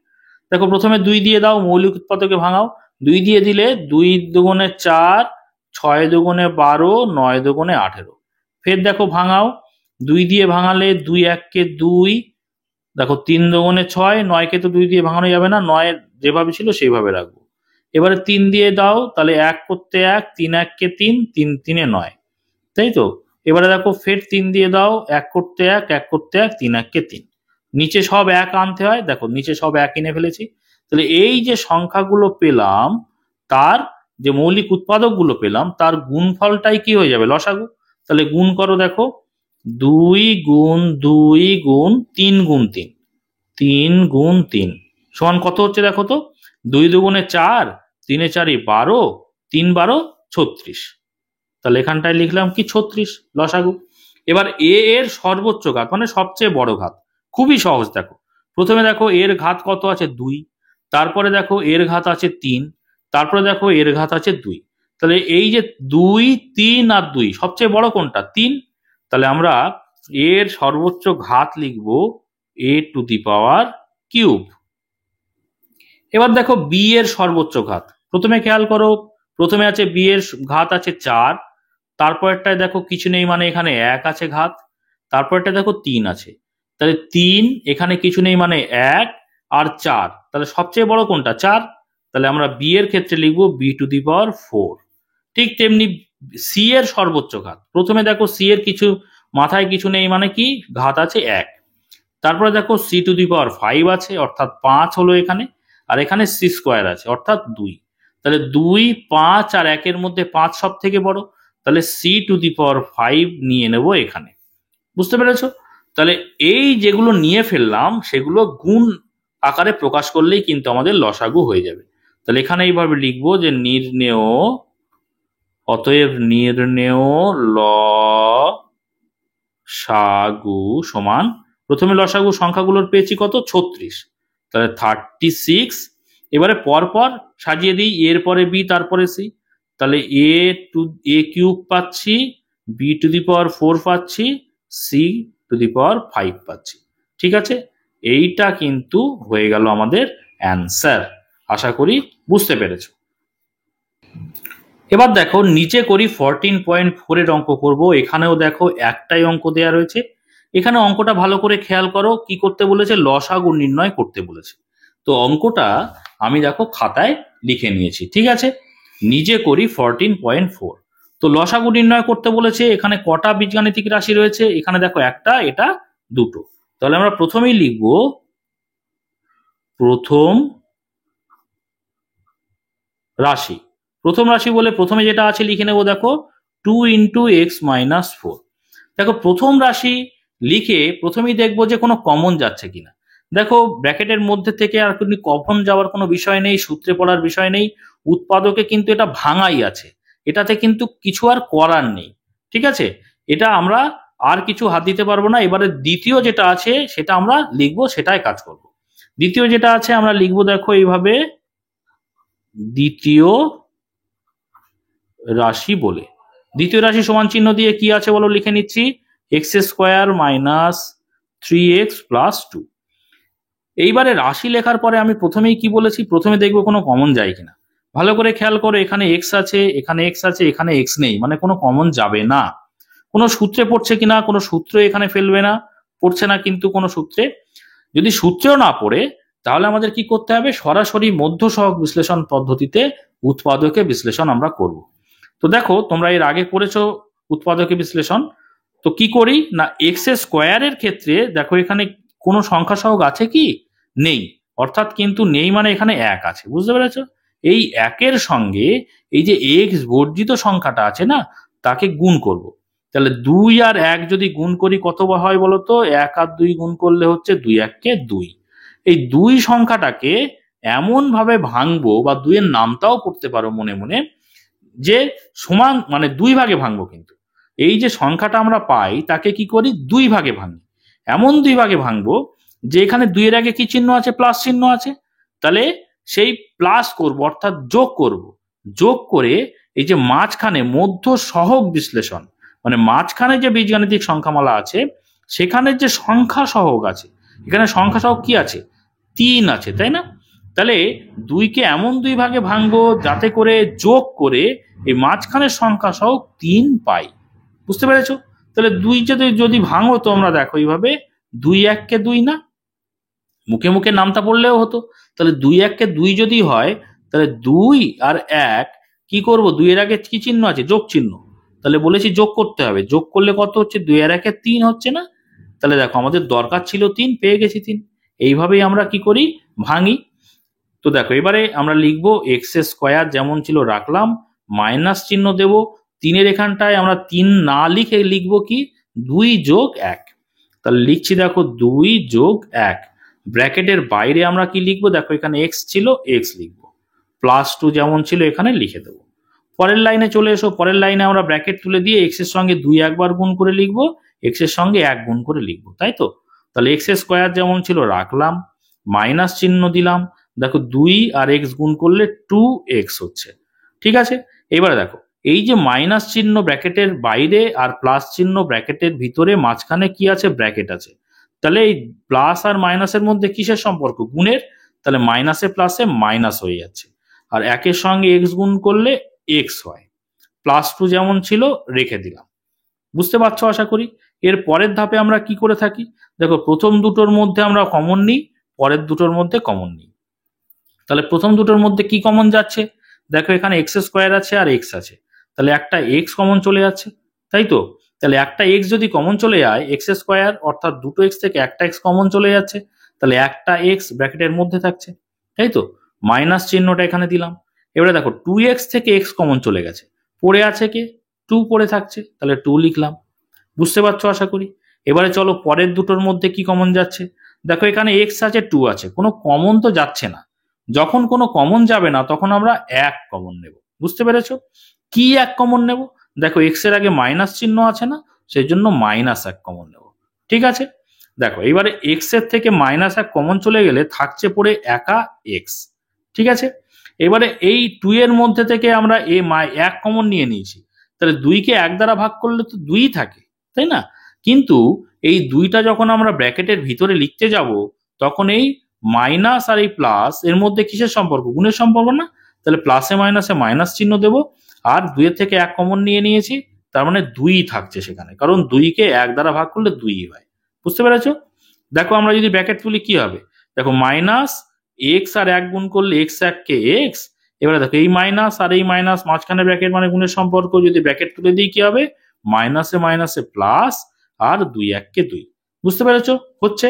দেখো প্রথমে 2 দিয়ে দাও, মৌলিক উৎপাদকে ভাঙাও। 2 দিয়ে দিলে 2 দুগুণে 4, 6 দুগুণে 12, 9 দুগুণে 18। ফের দেখো ভাঙাও, 2 দিয়ে ভাঙালে 2 1 2, দেখো 3 দুগুণে 6, 9 কে তো 2 দিয়ে ভাঙানো যাবে না, 9 যেভাবে ছিল সেইভাবে রাখবো। এবারে 3 দিয়ে দাও, তাহলে 1 করতে 1, 3 1 3, 3 3 9, তাই তো? এবারে দেখো ফের 3 দিয়ে দাও, 1 করতে 1, 1 করতে 1, 3 1 3, নিচে সব 1 আনতে হয়, দেখো নিচে সব 1 এনে ফেলেছি। তাহলে এই যে সংখ্যাগুলো পেলাম, তার যে মৌলিক উৎপাদক গুলো পেলাম, তার গুণফলটাই কি হয়ে যাবে? লসাগু। তাহলে গুণ করো, দেখো 2 গুণ 2 গুণ 3 গুণ 3, 3 গুণ 3 সমান কত হচ্ছে? দেখো তো, 2 দুগুণে 4, 3 4 12, 3 12 36, তাহলে এখানটায় লিখলাম কি 36 লসাগু। এবার এ এর সর্বোচ্চ ঘাত মানে সবচেয়ে বড় ঘাত, খুবই সহজ। দেখো প্রথমে দেখো এর ঘাত কত আছে? 2, তারপরে দেখো এর ঘাত আছে 3, তারপরে দেখো এর ঘাত আছে 2। তাহলে এই যে 2, 3 আর 2, সবচেয়ে বড় কোনটা? 3। তাহলে আমরা এর সর্বোচ্চ ঘাত লিখব a⁵। এবার দেখো বি এর সর্বোচ্চ ঘাত, প্রথমে খেয়াল করো, প্রথমে আছে বি এর ঘাত আছে 4, তারপরটায় দেখো কিছু নেই মানে এখানে 1 আছে ঘাত, তারপরটা দেখো 3 আছে, তাহলে 3, এখানে কিছু নেই মানে 1 আর 4, তাহলে সবচেয়ে বড় কোনটা? 4। তাহলে আমরা বি এর ক্ষেত্রে লিখবো b⁴। ঠিক তেমনি সি এর সর্বোচ্চ ঘাত, প্রথমে দেখো সি এর কিছু মাথায় কিছু নেই মানে কি ঘাত আছে 1, তারপরে দেখো c⁵ আছে অর্থাৎ 5 হলো এখানে, আর এখানে c² আছে অর্থাৎ 2। তাহলে 2, 5 আর 1 এর মধ্যে 5 সব থেকে বড়, তাহলে c⁵ নিয়ে নেব এখানে। বুঝতে পেরেছো? তাহলে এই যেগুলো নিয়ে ফেললাম সেগুলো গুণ আকারে প্রকাশ করলেই কিন্তু আমাদের লসাগু হয়ে যাবে। তাহলে এখানে এইভাবে লিখবো যে নির্ণেয়, অতএব নির্ণেয় লসাগু সমান, প্রথমে লসাগু সংখ্যাগুলোর পেয়েছি কত 36, তাহলে 36। এবারে পরপর সাজিয়ে দিই, এর পরে বি তারপরে সি, তাহলে এ কিউব পাচ্ছি, বি টু দি পাওয়ার 4 পাচ্ছি, সি টু দি পাওয়ার 5 পাচ্ছি। ঠিক আছে, এইটা কিন্তু হয়ে গেল আমাদের অ্যান্সার। আশা করি বুঝতে পেরেছো। এবার দেখো নিচে করি 14.4 এর অঙ্ক করব। এখানেও দেখো একটাই অঙ্ক দেয়া রয়েছে। এখানে অঙ্কটা ভালো করে খেয়াল করো, কি করতে বলেছে, লসাগু নির্ণয় করতে বলেছে। তো অঙ্কটা আমি দেখো খাতায় লিখে নিয়েছি। ঠিক আছে, নিজে করি 14.4। তো লসাগু নির্ণয় করতে বলেছে। এখানে কটা বীজগাণিতিক রাশি রয়েছে, এখানে দেখো একটা, এটা দুটো। তাহলে আমরা প্রথমেই লিখব প্রথম রাশি। প্রথম রাশি বলে প্রথমে যেটা আছে লিখে নেব, দেখো 2 × x - 4। দেখো প্রথম রাশি লিখে প্রথমেই দেখবো যে কোনো কমন যাচ্ছে কিনা। দেখো ব্র্যাকেটের মধ্যে থেকে আর কোনো কমন যাওয়ার কোনো বিষয় নেই, সূত্রে পড়ার বিষয় নেই, উৎপাদকে কিন্তু এটা ভাঙাই আছে, এটাতে কিন্তু কিছু আর করার নেই। ঠিক আছে, এটা আমরা আর কিছু হাত দিতে পারবো না। এবারে দ্বিতীয় যেটা আছে সেটা আমরা লিখবো, সেটাই কাজ করব। দ্বিতীয় যেটা আছে আমরা লিখবো দেখো এইভাবে, দ্বিতীয় রাশি বলে, দ্বিতীয় রাশি সমান চিহ্ন দিয়ে কি আছে বলো লিখে নিচ্ছি, x² - 3x + 2। এইবারে রাশি লেখার পরে আমি প্রথমেই কি বলেছি, প্রথমে দেখবো কোনো কমন যায় কিনা। ভালো করে খেয়াল করো, এখানে x আছে, এখানে x আছে, এখানে x নেই, মানে কোনো কমন যাবে না। কোনো সূত্রে পড়ছে কিনা, কোনো সূত্র এখানে ফেলবে না, পড়ছে না কিন্তু কোনো সূত্রে। যদি সূত্রেও না পড়ে তাহলে আমাদের কি করতে হবে, সরাসরি মধ্য সহগ বিশ্লেষণ পদ্ধতিতে উৎপাদকে বিশ্লেষণ আমরা করব। তো দেখো তোমরা এর আগে করেছো উৎপাদকে বিশ্লেষণ। তো কি করি না, x² এর ক্ষেত্রে দেখো এখানে কোনো সংখ্যা সহগ আছে কি, নেই, অর্থাৎ কিন্তু নেই মানে এখানে 1 আছে, বুঝতে পেরেছো। এই 1-এর সঙ্গে এই যে x বর্জিত সংখ্যাটা আছে না, তাকে গুণ করব। তাহলে 2 আর 1 যদি গুণ করি কত হয় বলতো, 1 আর 2 গুণ করলে হচ্ছে 2 × 1 = 2। এই 2 সংখ্যাটাকে এমন ভাবে ভাঙবো, বা 2 এর নামটাও করতে পারো মনে মনে, যে সমান মানে 2 ভাগে ভাঙবো। কিন্তু এই যে সংখ্যাটা আমরা পাই তাকে কি করি, 2 ভাগে ভাঙি। এমন 2 ভাগে ভাঙবো যে এখানে 2 এর আগে কি চিহ্ন আছে, প্লাস চিহ্ন আছে, তাহলে সেই প্লাস করব, অর্থাৎ যোগ করব। যোগ করে এই যে মাঝখানে মধ্য সহগ বিশ্লেষণ, মানে মাঝখানে যে বীজগাণিতিক সংখ্যামালা আছে সেখানে যে সংখ্যা সহগ আছে, এখানে সংখ্যা সহগ কি আছে, 3 আছে, তাই না। তাহলে 2কে এমন 2 ভাগে ভাঙবো যাতে করে যোগ করে এই মাঝখানের সংখ্যা সহগ 3 পাই। বুঝতে পেরেছো। তাহলে 2 যদি ভাঙো তোমরা দেখো এইভাবে, 2 × 1 = 2 না, মুখে মুখে নামটা পড়লেও হতো। তাহলে 2 × 1 = 2 যদি হয়, তাহলে 2 আর 1 কি করব, 2 এর আগে কি চিহ্ন আছে, যোগ চিহ্ন, তাহলে বলেছি যোগ করতে হবে। যোগ করলে কত হচ্ছে, 2 আর 1 = 3 হচ্ছে না। তাহলে দেখো আমাদের দরকার ছিল 3, পেয়ে গেছি 3। এইভাবেই আমরা কি করি, ভাঙি। তো দেখো এবারে আমরা লিখবো x² যেমন ছিল রাখলাম, মাইনাস চিহ্ন দেব। 3-এর এখানটায় আমরা 3 না লিখে লিখবো কি, 2 + 1। তাহলে লিখছি দেখো 2 + 1। ব্র্যাকেটের বাইরে আমরা কি লিখবো, দেখো এখানে x ছিল, x লিখবো, +2 যেমন ছিল এখানে লিখে দেবো। পরের লাইনে চলে এসো। পরের লাইনে আমরা ব্র্যাকেট তুলে দিয়ে x এর সঙ্গে 2 একবার গুণ করে লিখবো, x এর সঙ্গে 1 গুণ করে লিখবো, তাই তো। তাহলে x² যেমন ছিল রাখলাম, মাইনাস চিহ্ন দিলাম। দেখো 2 আর x গুণ করলে 2x হচ্ছে। ঠিক আছে, এবারে দেখো এই যে মাইনাস চিহ্ন ব্র্যাকেটের বাইরে আর প্লাস চিহ্ন ব্র্যাকেটের ভিতরে, মাঝখানে কি আছে, ব্র্যাকেট আছে। তাহলে এই প্লাস আর মাইনাসের মধ্যে কিসের সম্পর্ক, গুণের। তাহলে মাইনাসে প্লাসে মাইনাস হয়ে যাচ্ছে, আর 1-এর সঙ্গে x গুণ করলে x হয়। +2 যেমন ছিল রেখে দিলাম। বুঝতে পারছো আশা করি। এর পরের ধাপে আমরা কি করে থাকি, দেখো প্রথম দুটোর মধ্যে আমরা কমন নিই, পরের দুটোর মধ্যে কমন নিই। তাহলে প্রথম দুটোর মধ্যে কি কমন যাচ্ছে, দেখো এখানে x² আছে আর x আছে, তাহলে একটা x কমন চলে যাচ্ছে, তাই তো। তাহলে একটা x যদি কমন চলে যায়, x², অর্থাৎ দুটো x থেকে একটা x কমন চলে যাচ্ছে, তাহলে একটা x ব্র্যাকেটের মধ্যে থাকছে, তাই তো। মাইনাস চিহ্নটা এখানে দিলাম। এবারে দেখো 2x থেকে x কমন চলে গেছে, পড়ে আছে কে, 2 পড়ে থাকছে, তাহলে 2 লিখলাম। বুঝতে পারছো আশা করি। এবারে চলো পরের দুটোর মধ্যে কি কমন যাচ্ছে, দেখো এখানে এক্স আছে 2 আছে, কোনো কমন তো যাচ্ছে না। যখন কোনো কমন যাবে না তখন আমরা এক কমন নেব। বুঝতে পেরেছো? কি এক কমন নেব? দেখো এক্স এর আগে মাইনাস চিহ্ন আছে না, সেই জন্য -1 কমন নেব। ঠিক আছে, দেখো এবারে এক্স এর থেকে -1 কমন চলে গেলে থাকছে পড়ে একা এক্স। ঠিক আছে, এবারে এই 2 এর মধ্যে থেকে আমরা এক কমন নিয়ে নিয়েছি, তাহলে 2কে 1 দ্বারা ভাগ করলে তো 2 থাকে, তাই না? কিন্তু এই 2টা যখন আমরা ব্র্যাকেটের ভিতরে লিখতে যাব, তখন এই মাইনাস আর এই প্লাস এর মধ্যে কিসের সম্পর্ক? গুণের সম্পর্ক না? তাহলে প্লাসে মাইনাসে মাইনাস চিহ্ন দেব, আর 2 এর থেকে 1 কমন নিয়ে নিয়েছি, তার মানে 2 থাকছে সেখানে, কারণ 2কে 1 দ্বারা ভাগ করলে 2 হয়। বুঝতে পেরেছো? দেখো আমরা যদি ব্র্যাকেট তুলি কি হবে? দেখো মাইনাস এক্স আর 1 গুণ করলে এক্স 1 কে এক্স। এবারে দেখো এই মাইনাস আর এই মাইনাস মাঝখানে ব্র্যাকেট মানে গুণের সম্পর্ক, যদি ব্র্যাকেট তুলে দিই কি হবে? মাইনাসে মাইনাসে প্লাস, আর 2 1 কে 2। বুঝতে পেরেছো? হচ্ছে।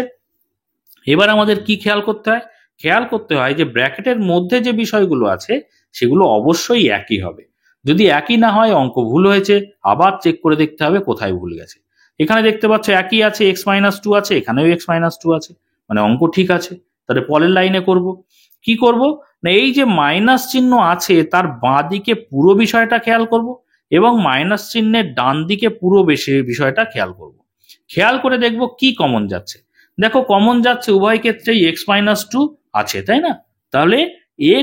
এবার আমাদের কি খেয়াল করতে হয়? খেয়াল করতে হয় যে ব্র্যাকেটের মধ্যে যে বিষয়গুলো আছে সেগুলো অবশ্যই একই হবে। যদি একই না হয় অঙ্ক ভুল হয়েছে, আবার চেক করে দেখতে হবে কোথায় ভুল গেছে। এখানে দেখতে পাচ্ছ একই আছে, x-2 আছে, এখানেও x-2 আছে, মানে অঙ্ক ঠিক আছে। তাহলে পরের লাইনে করব কি করব না, এই যে মাইনাস চিহ্ন আছে তার বাঁ দিকে পুরো বিষয়টা খেয়াল করব, এবং মাইনাস চিহ্নের ডান দিকে পুরো বিষয়টা খেয়াল করব। খেয়াল করে দেখব কি কমন যাচ্ছে। দেখো কমন যাচ্ছে উভয় ক্ষেত্রেই x-2 আছে, তাই না? তাহলে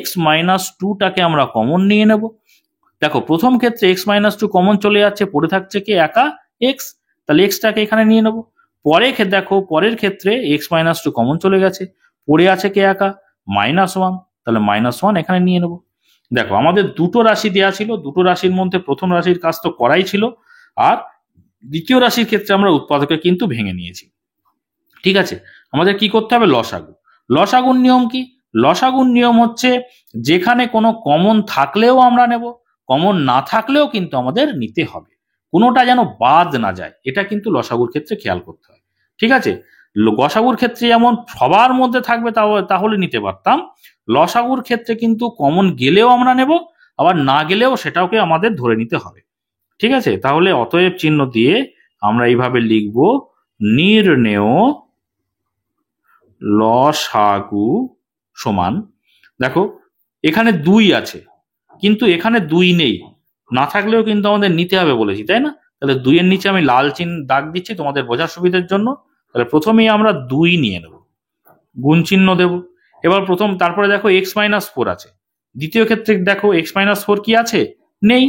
x-2টাকে আমরা কমন নিয়ে নেব। দেখো প্রথম ক্ষেত্রে x-2 কমন চলে যাচ্ছে, পড়ে থাকছে কি একা x, তাহলে xটাকে এখানে নিয়ে নেব। পরে দেখো পরের ক্ষেত্রে x-2 কমন চলে গেছে, পড়ে আছে কি একা -1, তাহলে -1 এখানে নিয়ে নেব। দেখো আমাদের দুটো রাশি দেওয়া ছিল, দুটো রাশির মধ্যে প্রথম রাশির কাজ তো করাই ছিল, আর দ্বিতীয় রাশির ক্ষেত্রে আমরা উৎপাদকে কিন্তু ভেঙে নিয়েছি। ঠিক আছে, আমাদের কি করতে হবে? লসাগু। লসাগুর নিয়ম কি? লসাগুর নিয়ম হচ্ছে যেখানে কোনো কমন থাকলেও আমরা নেব, কমন না থাকলেও কিন্তু আমাদের নিতে হবে, কোনোটা যেন বাদ না যায়, এটা কিন্তু লসাগুর ক্ষেত্রে খেয়াল করতে হয়। ঠিক আছে, গসাগুর ক্ষেত্রে যেমন সবার মধ্যে থাকবে তাহলে নিতে পারতাম, লসাগুর ক্ষেত্রে কিন্তু কমন গেলেও আমরা নেব, আবার না গেলেও সেটাকে আমাদের ধরে নিতে হবে। ঠিক আছে, তাহলে অতএব চিহ্ন দিয়ে আমরা এইভাবে লিখব, নির্ণেয় লসাগু সমান, দেখো এখানে 2 আছে কিন্তু এখানে 2 নেই, না থাকলেও কিন্তু আমাদের নিতে হবে বলেছি, তাই না? তাহলে 2 এর নিচে আমি লাল দাগ দিচ্ছি তোমাদের বোঝার সুবিধার জন্য। তাহলে প্রথমেই আমরা 2 নিয়ে নেব, গুণ চিহ্ন দেব। এবার তারপরে দেখো x-4 আছে, দ্বিতীয় ক্ষেত্রে দেখো x-4 কি আছে? নেই,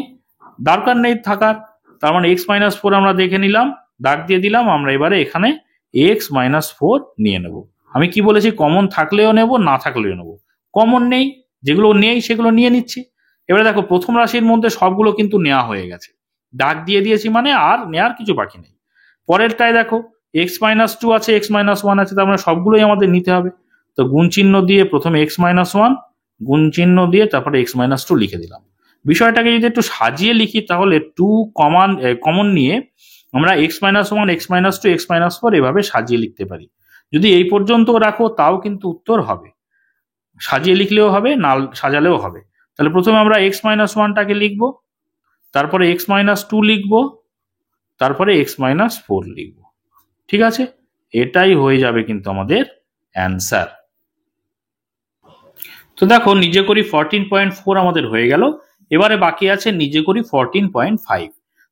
দরকার নেই থাকার, তার মানে x-4 আমরা দেখে নিলাম, দাগ দিয়ে দিলাম। আমরা এবারে এখানে x-4 নিয়ে নেব। আমি কি বলেছি? কমন থাকলেও নেব, না থাকলেও নেব। কমন নেই, যেগুলো নেই সেগুলো নিয়ে নিচ্ছি। এবারে দেখো প্রথম রাশির মধ্যে সবগুলো কিন্তু নেওয়া হয়ে গেছে, দাগ দিয়ে দিয়েছি, মানে আর নেওয়ার কিছু বাকি নেই। পরেরটায় দেখো x-2 আছে, x-1 আছে, তার মানে সবগুলোই আমাদের নিতে হবে। তো গুণ চিহ্ন দিয়ে প্রথমে x-1, গুণ চিহ্ন দিয়ে তারপরে x-2 লিখে দিলাম। বিষয়টাকে যদি একটু সাজিয়ে লিখি তাহলে 2 কমন নিয়ে আমরা x-1, x-2, x-4 এভাবে সাজিয়ে লিখতে পারি। যদি এই পর্যন্ত রাখো তাও কিন্তু উত্তর হবে, সাজিয়ে লিখলেও হবে, না সাজালেও হবে। তাহলে প্রথমে আমরা x-1টাকে লিখবো, তারপরে x-2 লিখবো, তারপরে x-4 লিখবো। ঠিক আছে, এটাই হয়ে যাবে কিন্তু আমাদের অ্যান্সার। তো দেখো নিজে করি 14.4 আমাদের হয়ে গেল। এবারে বাকি আছে নিজে করি 14.5।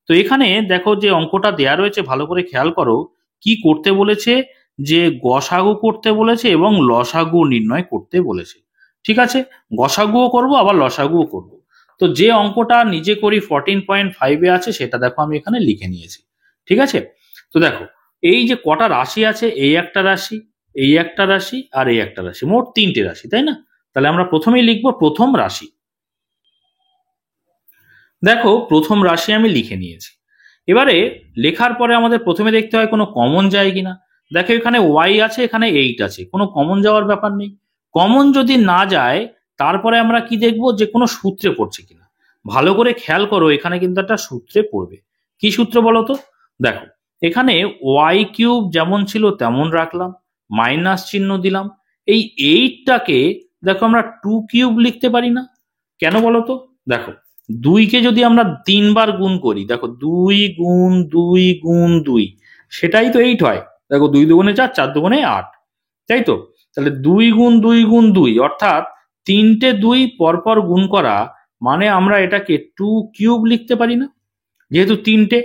তো এখানে দেখো যে অঙ্কটা দেয়া রয়েছে, ভালো করে খেয়াল করো কি করতে বলেছে, যে গসাগু করতে বলেছে এবং লসাগু নির্ণয় করতে বলেছে। ঠিক আছে, গসাগুও করব আবার লসাগুও করব। তো যে অঙ্কটা নিজে করি 14.5 আছে সেটা দেখো আমি এখানে লিখে নিয়েছি। ঠিক আছে, তো দেখো এই যে কটা রাশি আছে, এই একটা রাশি, এই একটা রাশি, আর এই একটা রাশি, মোট 3টে রাশি, তাই না? তাহলে আমরা প্রথমেই লিখবো প্রথম রাশি। দেখো প্রথম রাশি আমি লিখে নিয়েছি। এবারে লেখার পরে আমাদের প্রথমে দেখতে হয় কোনো কমন যায় কিনা। দেখো এখানে y আছে, এখানে 8 আছে, কোনো কমন যাওয়ার ব্যাপার নেই। কমন যদি না যায় তারপরে আমরা কি দেখবো, যে কোনো সূত্রে পড়ছে কিনা। ভালো করে খেয়াল করো, এখানে কিন্তু একটা সূত্রে পড়বে। কি সূত্র বলো তো? দেখো এখানে y³ যেমন ছিল তেমন রাখলাম, মাইনাস চিহ্ন দিলাম। এই 8টাকে দেখো আমরা 2³ লিখতে পারি না, কেন বলো তো? দেখো 2কে যদি আমরা 3 বার গুণ করি, দেখো 2 গুণ 2 গুণ 2, সেটাই তো 8 হয়। দেখো 2 দুগুণে 4, 4 দুগুণে 8। তাই তো? তাহলে 2 গুণ 2 গুণ 2 অর্থাৎ তিনটে 2 পরপর গুণ করা, মানে আমরা এটাকে 2 কিউব লিখতে পারি না? যেহেতু তিনটে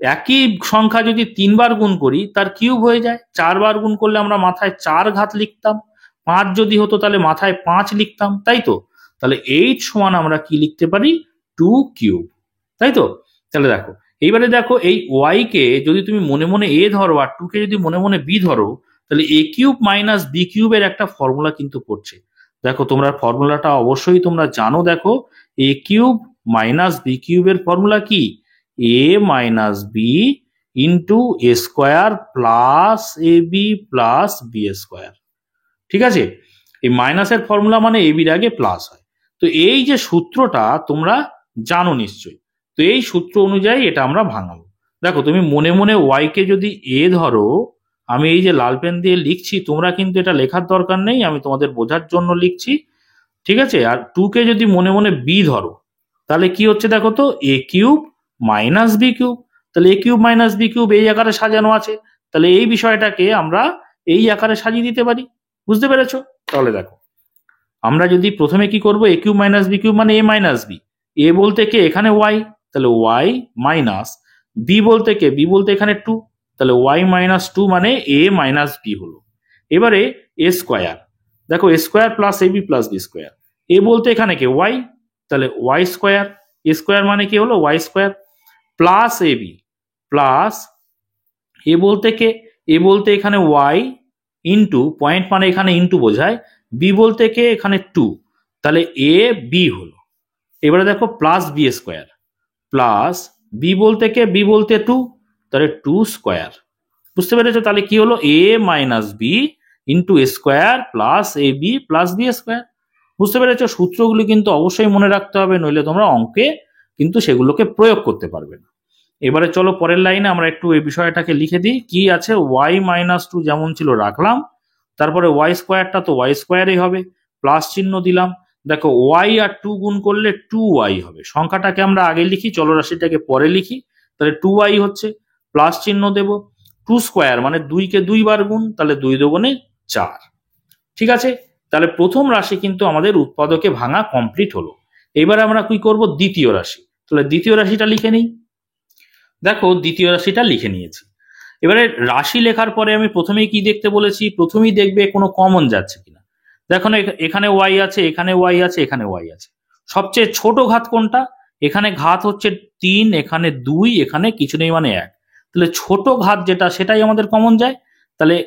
একই সংখ্যা যদি 3 বার গুণ করি তার কিউব হয়ে যায়। 4 বার গুণ করলে আমরা মাথায় 4 ঘাত লিখতাম, 5 যদি হতো তাহলে মাথায় 5 লিখতাম, তাই তো? তাহলে 8 সমান আমরা কি লিখতে পারি? 2 কিউব, তাই তো? তাহলে দেখো, এইবারে দেখো এই ওয়াই কে যদি তুমি মনে মনে এ ধরো আর 2 কে যদি মনে মনে বি ধরো, তাহলে এ কিউব মাইনাস বি কিউবের একটা ফর্মুলা কিন্তু পড়ছে। দেখো তোমরা ফর্মুলাটা অবশ্যই তোমরা জানো। দেখো, এ কিউব মাইনাস বি কিউবের ফর্মুলা কি? এ minus B into A square plus A B plus B square. ঠিক আছে? এই মাইনাসের ফর্মুলা মানে এ বির আগে প্লাস হয়। তো এই যে সূত্রটা তোমরা জানো নিশ্চয়ই। তো এই সূত্র অনুযায়ী এটা আমরা ভাঙাবো। দেখো, তুমি মনে মনে ওয়াই কে যদি এ ধরো, আমি এই যে লাল পেন দিয়ে লিখছি, তোমরা কিন্তু এটা লেখার দরকার নেই, আমি তোমাদের বোঝার জন্য লিখছি। ঠিক আছে? আর 2 কে যদি মনে মনে বি ধরো, তাহলে কি হচ্ছে দেখো তো, এ কিউব মাইনাস বি কিউব। তাহলে এ কিউব মাইনাস বি কিউব এই আকারে সাজানো আছে, তাহলে এই বিষয়টাকে আমরা এই আকারে সাজিয়ে দিতে পারি। বুঝতে পেরেছো? তাহলে দেখো, আমরা যদি প্রথমে কি করব, এ কিউব মাইনাস বি কিউব মানে এ মাইনাস বি। এ বলতে কে? এখানে ওয়াই, তাহলে ওয়াই মাইনাস বি বলতে কে? বি বলতে এখানে 2, তাহলে ওয়াই মাইনাস 2 মানে এ মাইনাস বি হলো। এবারে এ স্কোয়ার, দেখো এ square plus A B plus B square. এ বলতে এখানে কে? ওয়াই, তাহলে ওয়াই স্কোয়ার। এ স্কোয়ার মানে কি হলো? Y square plus A B plus এ বলতে কে? এ বলতে এখানে ওয়াই ইন্টু, পয়েন্ট মানে এখানে ইন্টু বোঝায়, বি বলতে কে? এখানে 2, তাহলে এ বি হলো। এবারে দেখো plus B square plus B বলতে কে? বি বলতে 2, তাহলে 2 স্কোয়ার। বুঝতে পেরেছো? তাহলে কি হলো? A minus B into square plus A B plus B square. বুঝতে পেরেছো? সূত্রগুলি কিন্তু অবশ্যই মনে রাখতে হবে, নইলে তোমরা অঙ্কে কিন্তু সেগুলোকে প্রয়োগ করতে পারবে না। এবারে চলো পরের লাইনে আমরা একটু এই বিষয়টাকে লিখে দিই। কি আছে? ওয়াই মাইনাস 2 যেমন ছিল রাখলাম, তারপরে ওয়াই স্কোয়ারটা তো ওয়াই স্কোয়ারই হবে, প্লাস চিহ্ন দিলাম। দেখো, ওয়াই আর 2 গুণ করলে 2y হবে। সংখ্যাটাকে আমরা আগে লিখি, চলরাশিটাকে পরে লিখি। তাহলে 2y হচ্ছে, প্লাস চিহ্ন দেব। 2 স্কোয়ার মানে 2 কে 2 বার গুণ, তাহলে 2 দুগুণে 4। ঠিক আছে? তাহলে প্রথম রাশি কিন্তু আমাদের উৎপাদকে ভাঙা কমপ্লিট হলো। এবার আমরা কি করব? দ্বিতীয় রাশি। তাহলে দ্বিতীয় রাশিটা লিখে নিই। দেখো, দ্বিতীয় রাশিটা লিখে নিয়েছি। এবারে রাশি লেখার পরে আমি প্রথমেই কি দেখতে বলেছি? প্রথমেই দেখবে কোনো কমন যাচ্ছে কিনা। দেখো না, এখানে ওয়াই আছে, এখানে ওয়াই আছে, এখানে ওয়াই আছে। সবচেয়ে ছোট ঘাত কোনটা? এখানে ঘাত হচ্ছে 3, এখানে 2, এখানে কিছু নেই মানে 1। তাহলে ছোট ঘাত যেটা, সেটাই আমাদের কমন যায়। তাহলে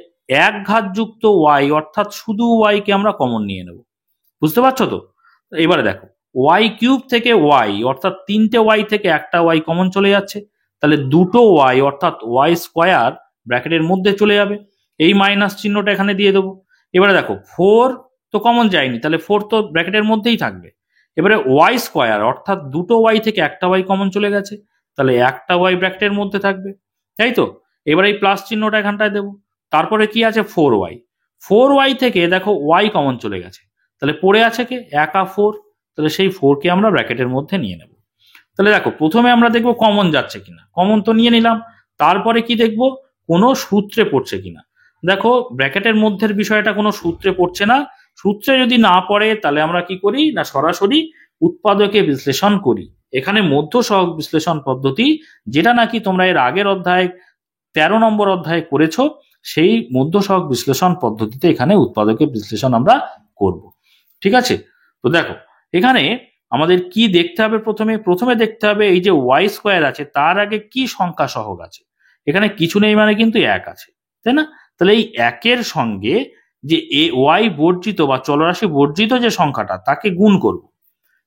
1 ঘাত যুক্ত ওয়াই অর্থাৎ শুধু ওয়াই কে আমরা কমন নিয়ে নেব। বুঝতে পারছো তো? এবারে দেখো, ওয়াই কিউব থেকে ওয়াই অর্থাৎ 3টে ওয়াই থেকে একটা ওয়াই কমন চলে যাচ্ছে, তাহলে 2টো ওয়াই অর্থাৎ ওয়াই স্কোয়ার ব্র্যাকেটের মধ্যে চলে যাবে। এই মাইনাস চিহ্নটা এখানে দিয়ে দেবো। এবারে দেখো, 4 তো কমন যায়নি, তাহলে 4 তো ব্র্যাকেটের মধ্যেই থাকবে। এবারে ওয়াই স্কোয়ার অর্থাৎ 2টো ওয়াই থেকে একটা ওয়াই কমন চলে গেছে, তাহলে একটা ওয়াই ব্র্যাকেটের মধ্যে থাকবে, তাই তো? এবার এই প্লাস চিহ্নটা এখানটায় দেবো। তারপরে কি আছে? 4y। 4y থেকে দেখো ওয়াই কমন চলে গেছে, তাহলে পড়ে আছে কে? একা 4, তাহলে সেই 4 কে আমরা ব্র্যাকেটের মধ্যে নিয়ে নেব। তাহলে দেখো, প্রথমে আমরা দেখবো কমন যাচ্ছে কিনা। কমন তো নিয়ে নিলাম, তারপরে কি দেখবো? কোনো সূত্রে পড়ছে কিনা। দেখো, ব্র্যাকেটের মধ্যের বিষয়টা কোনো সূত্রে পড়ছে না। সূত্রে যদি না পড়ে তাহলে আমরা কি করি না, সরাসরি উৎপাদকে বিশ্লেষণ করি। এখানে মধ্য সহগ বিশ্লেষণ পদ্ধতি, যেটা নাকি তোমরা এর আগের অধ্যায় 13 নম্বর অধ্যায়ে করেছো, সেই মধ্য সহগ বিশ্লেষণ পদ্ধতিতে এখানে উৎপাদকের বিশ্লেষণ আমরা করব। ঠিক আছে? তো দেখো, এখানে আমাদের কি দেখতে হবে? প্রথমে দেখতে হবে এই যে ওয়াই স্কোয়ার আছে তার আগে কি সংখ্যা সহগ আছে। এখানে কিছু নেই মানে কিন্তু 1 আছে, তাই না? তাহলে এই 1-এর সঙ্গে যে এ ওয়াই বর্জিত বা চলরাশি বর্জিত যে সংখ্যাটা, তাকে গুণ করব।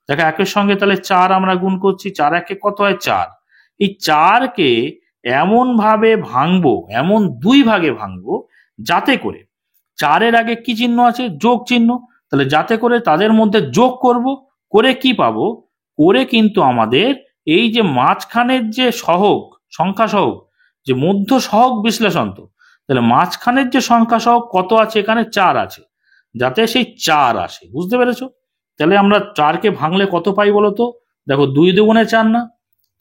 দেখো, 1-এর সঙ্গে তাহলে 4 আমরা গুণ করছি, 4 1-এ কত হয়? 4। এই 4-কে এমন ভাবে ভাঙবো, এমন 2 ভাগে ভাঙবো যাতে করে 4-এর আগে কি চিহ্ন আছে? যোগ চিহ্ন। তাহলে যাতে করে তাদের মধ্যে যোগ করব, করে কি পাবো? করে কিন্তু আমাদের এই যে মাঝখানের যে সহগ, সংখ্যা সহগ, যে মধ্য সহগ বিশ্লেষণ, তো তাহলে মাঝখানের যে সংখ্যা সহগ কত আছে? এখানে 4 আছে, যাতে সেই 4 আসে। বুঝতে পেরেছো? তাহলে আমরা 4-কে ভাঙলে কত পাই বলো তো? দেখো, 2 দুগুণে 4 না?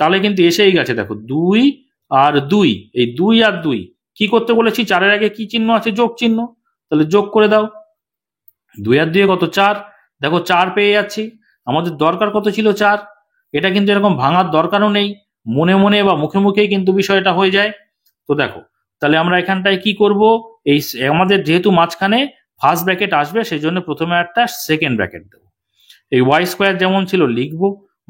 তাহলে কিন্তু এসেই গেছে। দেখো, 2 আর 2, এই 2 আর 2 কি করতে বলেছি? 4-এর আগে কি চিহ্ন আছে? যোগ চিহ্ন। তাহলে যোগ করে দাও। 2 আর 2 কত 4, দেখো 4 পেয়ে যাচ্ছি। আমাদের দরকার কত ছিল 4, এটা কিন্তু এরকম ভাঙার দরকারও নেই, মনে মনে বা মুখে মুখেই কিন্তু বিষয়টা হয়ে যায়। তো দেখো তাহলে আমরা এখানটায় কি করব, এই আমাদের যেহেতু মাঝখানে ফার্স্ট ব্র্যাকেট আসবে সেই জন্য প্রথমে একটা সেকেন্ড ব্র্যাকেট দেবো। এই ওয়াই স্কোয়ার যেমন ছিল লিখবো,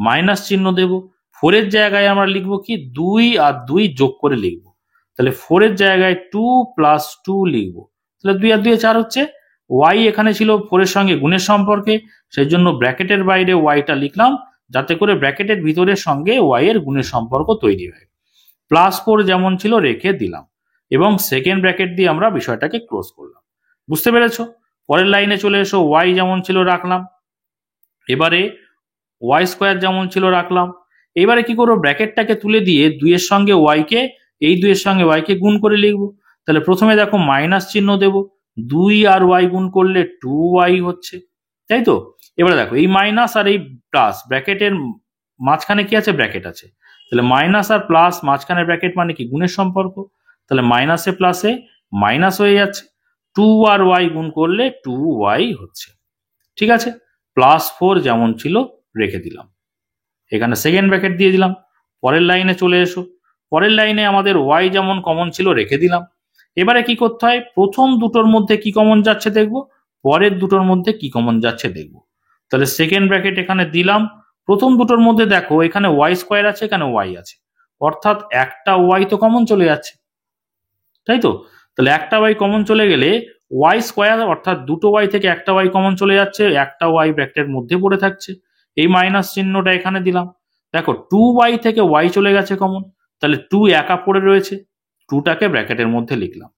মাইনাস চিহ্ন দেব। 4 এর জায়গায় আমরা লিখবো কি 2 আর 2 যোগ করে লিখবো, তাহলে 4 এর জায়গায় 2 প্লাস 2 লিখবো। তাহলে 2 আর 2 4 হচ্ছে। ওয়াই এখানে ছিল 4 এর সঙ্গে গুণের সম্পর্কে, সেই জন্য ব্র্যাকেটের বাইরে ওয়াইটা লিখলাম, যাতে করে ব্র্যাকেটের ভিতরের সঙ্গে ওয়াই এর গুণের সম্পর্ক তৈরি হয়। প্লাস 4 যেমন ছিল রেখে দিলাম, এবং সেকেন্ড ব্র্যাকেট দিয়ে আমরা বিষয়টাকে ক্লোজ করলাম। বুঝতে পেরেছো? পরের লাইনে চলে এসো, ওয়াই যেমন ছিল রাখলাম, এবারে ওয়াই স্কোয়ার যেমন ছিল রাখলাম। এবারে কি করবো, ব্র্যাকেটটাকে তুলে দিয়ে 2 এর সঙ্গে ওয়াইকে, এই 2 এর সঙ্গে ওয়াইকে গুণ করে লিখবো। তাহলে প্রথমে দেখো মাইনাস চিহ্ন দেব, 2 আর ওয়াই গুণ করলে 2y হচ্ছে, তাই তো? এবারে দেখো এই মাইনাস আর এই প্লাস, ব্র্যাকেটের মাঝখানে কি আছে, ব্র্যাকেট আছে, তাহলে মাইনাস আর প্লাস মাঝখানে ব্র্যাকেট মানে কি গুণের সম্পর্ক, তাহলে মাইনাসে প্লাসে মাইনাস হয়ে যাচ্ছে, 2 আর ওয়াই গুণ করলে 2y হচ্ছে। ঠিক আছে, +4 যেমন ছিল রেখে দিলাম, এখানে সেকেন্ড ব্র্যাকেট দিয়ে দিলাম। পরের লাইনে চলে এসো, পরের লাইনে আমাদের ওয়াই যেমন কমন ছিল রেখে দিলাম। এবারে কি করতে হয়, প্রথম দুটোর মধ্যে কি কমন যাচ্ছে দেখবো, পরের দুটোর মধ্যে কি কমন যাচ্ছে দেখবো। তাহলে সেকেন্ড ব্র্যাকেট এখানে দিলাম, প্রথম দুটোর মধ্যে দেখো এখানে ওয়াই স্কোয়ার আছে, এখানে ওয়াই আছে, অর্থাৎ একটা ওয়াই তো কমন চলে যাচ্ছে, তাই তো? তাহলে একটা ওয়াই কমন চলে গেলে ওয়াই স্কোয়ার অর্থাৎ দুটো ওয়াই থেকে একটা ওয়াই কমন চলে যাচ্ছে, একটা ওয়াই ব্র্যাকেটের মধ্যে পড়ে থাকছে, এই মাইনাস চিহ্নটা এখানে দিলাম। দেখো 2y থেকে ওয়াই চলে গেছে কমন, তাহলে 2 একা পড়ে রয়েছে, 2টাকে ব্র্যাকেটের মধ্যে লিখলাম।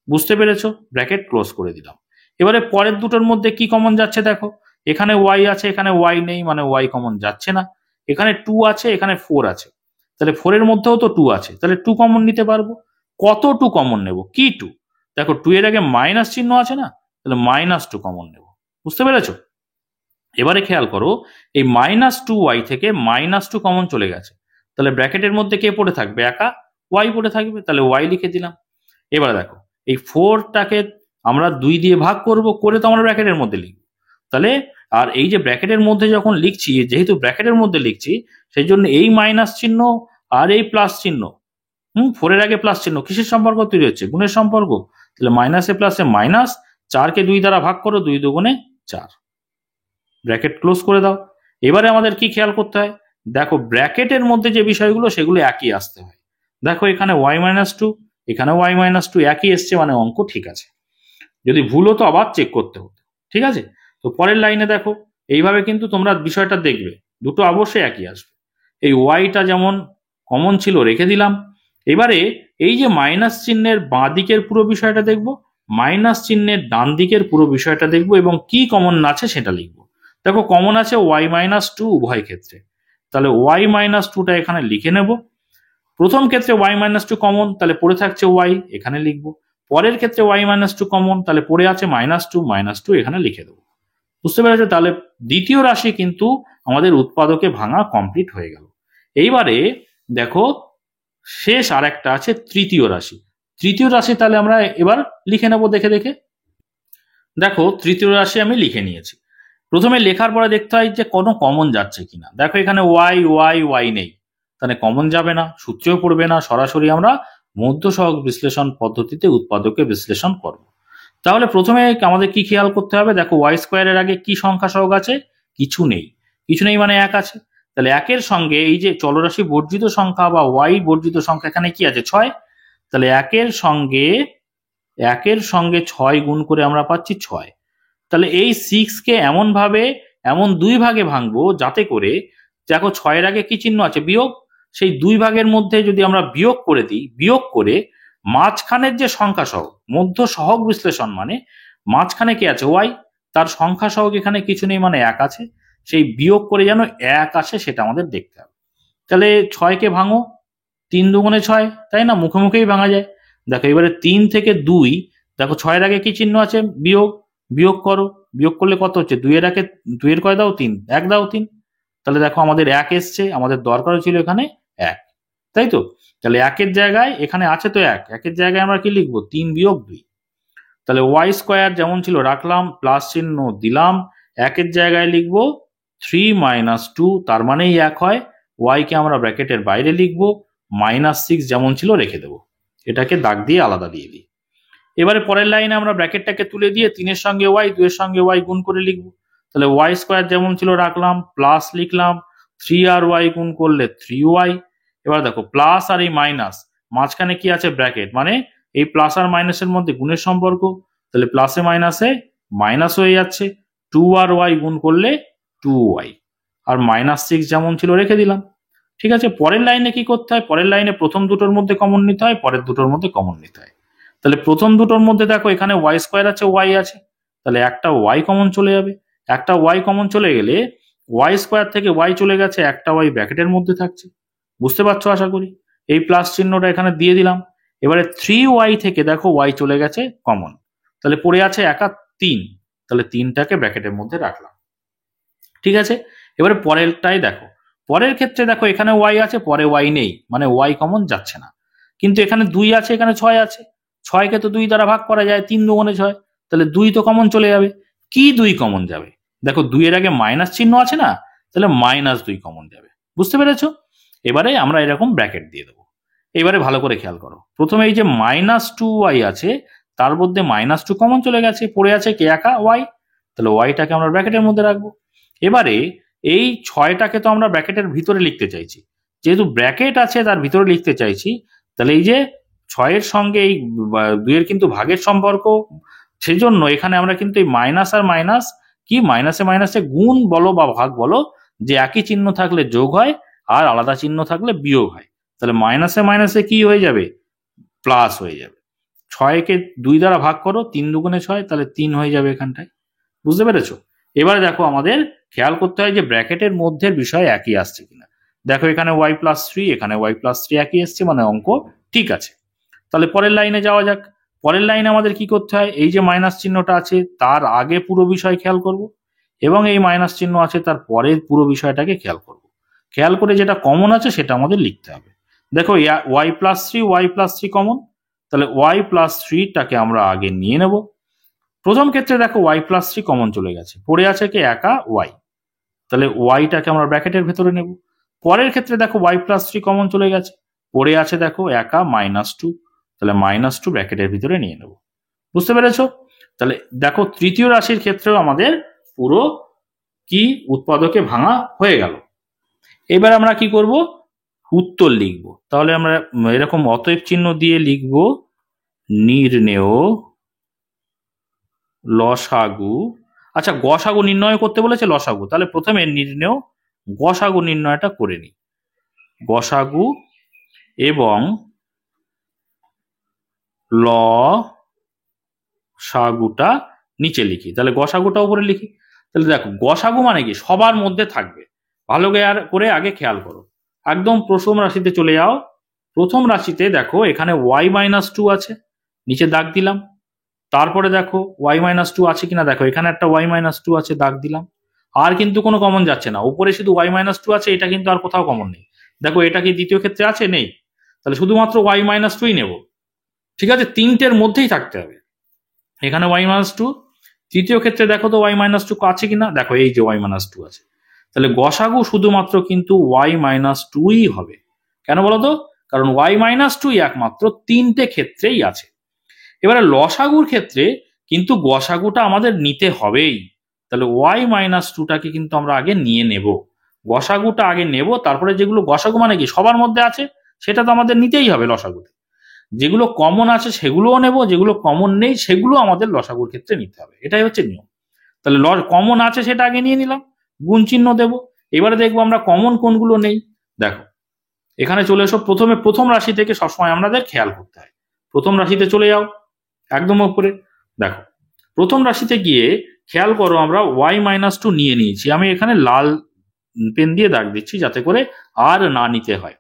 বুঝতে পেরেছো? ব্র্যাকেট ক্লোজ করে দিলাম। এবারে পরের দুটোর মধ্যে কি কমন যাচ্ছে দেখো, এখানে ওয়াই আছে, এখানে ওয়াই নেই, মানে ওয়াই কমন যাচ্ছে না। এখানে 2 আছে, এখানে 4 আছে, তাহলে 4 এর মধ্যেও তো 2 আছে, তাহলে 2 কমন নিতে পারবো। কত 2 কমন নেব, কি 2, দেখো 2 এর আগে মাইনাস চিহ্ন আছে না, তাহলে -2 কমন নেব। বুঝতে পেরেছো? এবারে খেয়াল করো, এই -2y থেকে -2 কমন চলে গেছে, তাহলে ব্র্যাকেটের মধ্যে কে পড়ে থাকবে, একা ওয়াই পড়ে থাকবে, তাহলে ওয়াই লিখে দিলাম। এবারে দেখো এই 4টাকে আমরা 2 দিয়ে ভাগ করব, করে তো আমরা ব্র্যাকেটের মধ্যে লিখব, তাহলে আর এই যে ব্র্যাকেটের মধ্যে যখন লিখছি, যেহেতু ব্র্যাকেটের মধ্যে লিখছি, সেই জন্য এই মাইনাস চিহ্ন আর এই প্লাস চিহ্ন, 4 এর আগে প্লাস চিহ্ন কিসের সম্পর্ক তৈরি হচ্ছে, গুণের সম্পর্ক, তাহলে মাইনাসে প্লাসে মাইনাস, 4কে 2 দ্বারা ভাগ করো, 2 দুগুণে 4, ব্র্যাকেট ক্লোজ করে দাও। এবারে আমাদের কি খেয়াল করতে হয়, দেখো ব্র্যাকেটের মধ্যে যে বিষয়গুলো সেগুলো একই আসতে হয়। দেখো এখানে y-2, এখানে y-2 একই এসছে, মানে অঙ্ক ঠিক আছে। যদি ভুল হতো আবার চেক করতে হতো। ঠিক আছে, তো পরের লাইনে দেখো এইভাবে কিন্তু তোমরা বিষয়টা দেখবে, দুটো অবশ্যই একই আসবে। এই ওয়াইটা যেমন কমন ছিল রেখে দিলাম। এবারে এই যে মাইনাস চিহ্নের বাঁ দিকের পুরো বিষয়টা দেখবো, মাইনাস চিহ্নের ডান দিকের পুরো বিষয়টা দেখবো, এবং কি কমন আছে সেটা লিখবো। দেখো কমন আছে y-2 উভয় ক্ষেত্রে, তাহলে y-2টা এখানে লিখে নেব। প্রথম ক্ষেত্রে y-2 কমন, তাহলে পড়ে থাকছে y, এখানে লিখবো। পরের ক্ষেত্রে y-2 কমন, তাহলে পড়ে আছে -2 এখানে লিখে দেবো। বুঝতে পেরেছো? তাহলে দ্বিতীয় রাশি কিন্তু আমাদের উৎপাদকে ভাঙা কমপ্লিট হয়ে গেল। এইবারে দেখো শেষ আর একটা আছে তৃতীয় রাশি। তৃতীয় রাশি তাহলে আমরা এবার লিখে নেব দেখে দেখে। দেখো তৃতীয় রাশি আমি লিখে নিয়েছি। প্রথমে লেখার পরে দেখতে হয় যে কোনো কমন যাচ্ছে কিনা। দেখো এখানে ওয়াই ওয়াই ওয়াই নেই, তাহলে কমন যাবে না, সূত্রেও পড়বে না, সরাসরি আমরা মধ্য সহগ বিশ্লেষণ পদ্ধতিতে উৎপাদকে বিশ্লেষণ করব। তাহলে প্রথমে আমাদের কি খেয়াল করতে হবে, দেখো ওয়াই স্কোয়ারের আগে কি সংখ্যা সহগ আছে, কিছু নেই, কিছু নেই মানে 1 আছে, তাহলে 1-এর সঙ্গে এই যে চলরাশি বর্জিত সংখ্যা বা ওয়াই বর্জিত সংখ্যা, এখানে কি আছে 6, তাহলে 1-এর সঙ্গে 6 গুণ করে আমরা পাচ্ছি 6। তাহলে এই 6কে এমন ভাবে এমন 2 ভাগে ভাঙবো যাতে করে, দেখো 6-এর আগে কি চিহ্ন আছে, বিয়োগ, সেই 2 ভাগের মধ্যে যদি আমরা বিয়োগ করে দিই, বিয়োগ করে মাঝখানের যে সংখ্যা সহগ, মধ্য সহগ বিশ্লেষণ মানে মাঝখানে কি আছে ওয়াই, তার সংখ্যা সহগ এখানে কিছু নেই মানে 1 আছে, সেই বিয়োগ করে যেন 1 আসে সেটা আমাদের দেখতে হবে। তাহলে 6কে ভাঙো, 3 দুগুণে 6, তাই না, মুখে মুখেই ভাঙা যায়। দেখো এবারে 3 থেকে 2, দেখো 6-এর আগে কি চিহ্ন আছে, বিয়োগ, বিয়োগ করো, বিয়োগ করলে কত হচ্ছে, 2-এর আগে 2-এর কয় দাও 3, 1 দাও 3, তাহলে দেখো আমাদের 1 এসছে, আমাদের দরকার ছিল এখানে 1, তাই তো? তাহলে 1-এর জায়গায় এখানে আছে তো 1, 1-এর জায়গায় আমরা কি লিখবো, 3 বিয়োগ 2। তাহলে ওয়াই স্কোয়ার যেমন ছিল রাখলাম, প্লাস চিহ্ন দিলাম, একের জায়গায় লিখবো 3 - 2, তার মানেই 1 হয়। ওয়াইকে আমরা ব্র্যাকেটের বাইরে লিখবো, -6 যেমন ছিল রেখে দেবো, এটাকে দাগ দিয়ে আলাদা দিয়ে দিই। এবারে পরের লাইনে আমরা ব্র্যাকেটটাকে তুলে দিয়ে 3-এর সঙ্গে ওয়াই, 2-এর সঙ্গে ওয়াই গুণ করে লিখবো। তাহলে ওয়াই স্কোয়ার যেমন ছিল রাখলাম, প্লাস লিখলাম, 3 আর ওয়াই গুণ করলে 3y। এবার দেখো প্লাস আর এই মাইনাস, মাঝখানে কি আছে ব্র্যাকেট, মানে এই প্লাস আর মাইনাসের মধ্যে গুণের সম্পর্ক, তাহলে প্লাসে মাইনাসে মাইনাস হয়ে যাচ্ছে, 2 আর ওয়াই গুণ করলে 2y, আর -6 যেমন ছিল রেখে দিলাম। ঠিক আছে, পরের লাইনে কি করতে হয়, পরের লাইনে প্রথম দুটোর মধ্যে কমন নিতে হয়, পরের দুটোর মধ্যে কমন নিতে হয়। তাহলে প্রথম দুটোর মধ্যে দেখো এখানে ওয়াই স্কোয়ার আছে, ওয়াই আছে, তাহলে একটা ওয়াই কমন চলে যাবে। একটা ওয়াই কমন চলে গেলে ওয়াই স্কোয়ার থেকে ওয়াই চলে গেছে, একটা ওয়াই ব্র্যাকেটের মধ্যে থাকছে, বুঝতে পারছো আশা করি। এই প্লাস চিহ্নটা এখানে দিয়ে দিলাম। এবারে 3y থেকে দেখো ওয়াই চলে গেছে কমন, তাহলে পড়ে আছে একা 3, তাহলে 3টাকে ব্র্যাকেটের মধ্যে রাখলাম। ঠিক আছে, এবারে পরেরটাই দেখো, পরের ক্ষেত্রে দেখো এখানে ওয়াই আছে, পরে ওয়াই নেই, মানে ওয়াই কমন যাচ্ছে না। কিন্তু এখানে 2 আছে, এখানে 6 আছে, 6কে তো 2 দ্বারা ভাগ করা যায়, 3 দুগুণে 6, তাহলে 2 তো কমন চলে যাবে। কি 2 কমন যাবে, দেখো 2 এর আগে মাইনাস চিহ্ন আছে না, তাহলে -2 কমন যাবে, বুঝতে পেরেছো। এবারে আমরা এরকম ব্র্যাকেট দিয়ে দেবো। এবারে ভালো করে খেয়াল করো, প্রথমে এই যে -2y আছে, তার মধ্যে -2 কমন চলে গেছে, পড়ে আছে কে একা ওয়াই, তাহলে ওয়াইটাকে আমরা ব্র্যাকেটের মধ্যে রাখবো। এবারে এই 6টাকে তো আমরা ব্র্যাকেটের ভিতরে লিখতে চাইছি, যেহেতু ব্র্যাকেট আছে তার ভিতরে লিখতে চাইছি, তাহলে এই যে 6-এর সঙ্গে এই 2-এর কিন্তু ভাগের সম্পর্ক, সেজন্য এখানে আমরা কিন্তু এই মাইনাস আর মাইনাস কি, মাইনাসে মাইনাসে গুণ বলো বা ভাগ বলো, যে একই চিহ্ন থাকলে যোগ হয় আর আলাদা চিহ্ন থাকলে বিয়োগ হয়, তাহলে মাইনাসে মাইনাসে কি হয়ে যাবে, প্লাস হয়ে যাবে। 6কে 2 দ্বারা ভাগ করো, 3 দুগুণে 6, তাহলে 3 হয়ে যাবে এখানটায়, বুঝতে পেরেছো। এবারে দেখো আমাদের খেয়াল করতে হয় যে ব্র্যাকেটের মধ্যে বিষয় একই আসছে কিনা। দেখো এখানে y+3, এখানে y+3 একই এসছে, মানে অঙ্ক ঠিক আছে। তাহলে পরের লাইনে যাওয়া যাক। পরের লাইনে আমাদের কি করতে হয়, এই যে মাইনাস চিহ্নটা আছে তার আগে পুরো বিষয় খেয়াল করব, এবং এই মাইনাস চিহ্ন আছে তার পরের পুরো বিষয়টাকে খেয়াল করব। খেয়াল করে যেটা কমন আছে সেটা আমাদের লিখতে হবে। দেখো y+3 কমন, তাহলে y+3টাকে আমরা আগে নিয়ে নেব। প্রথম ক্ষেত্রে দেখো y+3 কমন চলে গেছে, পড়ে আছে কি একা ওয়াই, তাহলে ওয়াইটাকে আমরা ব্র্যাকেটের ভেতরে নেব। পরের ক্ষেত্রে দেখো y+3 কমন চলে গেছে, পড়ে আছে দেখো একা -2, তাহলে -2 ব্র্যাকেটের ভিতরে নিয়ে নেব, বুঝতে পেরেছো। তাহলে দেখো তৃতীয় রাশির ক্ষেত্রেও আমাদের পুরো কি উৎপাদকে ভাঙা হয়ে গেল। এবার আমরা কি করব, উত্তর লিখব। তাহলে আমরা এরকম অতএব চিহ্ন দিয়ে লিখব নির্ণেয় লসাগু। আচ্ছা, গসাগু নির্ণয় করতে বলেছে লসাগু, তাহলে প্রথমে নির্ণেয় গসাগু নির্ণয়টা করে নিই। গসাগু এবং লসাগুটা নিচে লিখি, তাহলে গসাগুটা উপরে লিখি। তাহলে দেখো গসাগু মানে কি, সবার মধ্যে থাকবে, ভালো করে আগে খেয়াল করো। একদম প্রথম রাশিতে চলে যাও। প্রথম রাশিতে দেখো এখানে y-2 আছে, নিচে দাগ দিলাম। তারপরে দেখো y-2 আছে কিনা, দেখো এখানে একটা y-2 আছে, দাগ দিলাম। আর কিন্তু কোনো কমন যাচ্ছে না, উপরে শুধু y-2 আছে, এটা কিন্তু আর কোথাও কমন নেই। দেখো এটা কি দ্বিতীয় ক্ষেত্রে আছে, নেই, তাহলে শুধুমাত্র y-2ই নেব। ঠিক আছে, 3টের মধ্যেই থাকতে হবে। এখানে y-2, তৃতীয় ক্ষেত্রে দেখো তো y-2 আছে কিনা, দেখো এই যে y-2 আছে, তাহলে গসাগু শুধুমাত্র কিন্তু y-2ই হবে। কেন বলো তো, কারণ y-2 একমাত্র 3টে ক্ষেত্রেই আছে। এবারে লসাগুর ক্ষেত্রে কিন্তু গসাগুটা আমাদের নিতে হবেই, তাহলে y-2টাকে কিন্তু আমরা আগে নিয়ে নেব, গসাগুটা আগে নেব, তারপরে যেগুলো গসাগু মানে কি সবার মধ্যে আছে সেটা তো আমাদের নিতেই হবে লসাগুতে। যেগুলো কমন আছে সেগুলোও নেব, যেগুলো কমন নেই সেগুলো আমাদের লসাগুর ক্ষেত্রে নিতে হবে, এটাই হচ্ছে নিয়ম। তাহলে কমন আছে সেটা আগে নিয়ে নিলাম, গুণ চিহ্ন দেব। এবারে দেখবো আমরা কমন কোনগুলো নেই। দেখো এখানে চলে এসো, প্রথমে প্রথম রাশি থেকে সবসময় আমাদের খেয়াল করতে হয়। প্রথম রাশিতে চলে যাও একদম উপরে, দেখো প্রথম রাশিতে গিয়ে খেয়াল করো, আমরা y-2 নিয়ে নিয়েছি, আমি এখানে লাল পেন দিয়ে দাগ দিচ্ছি যাতে করে আর না নিতে হয়।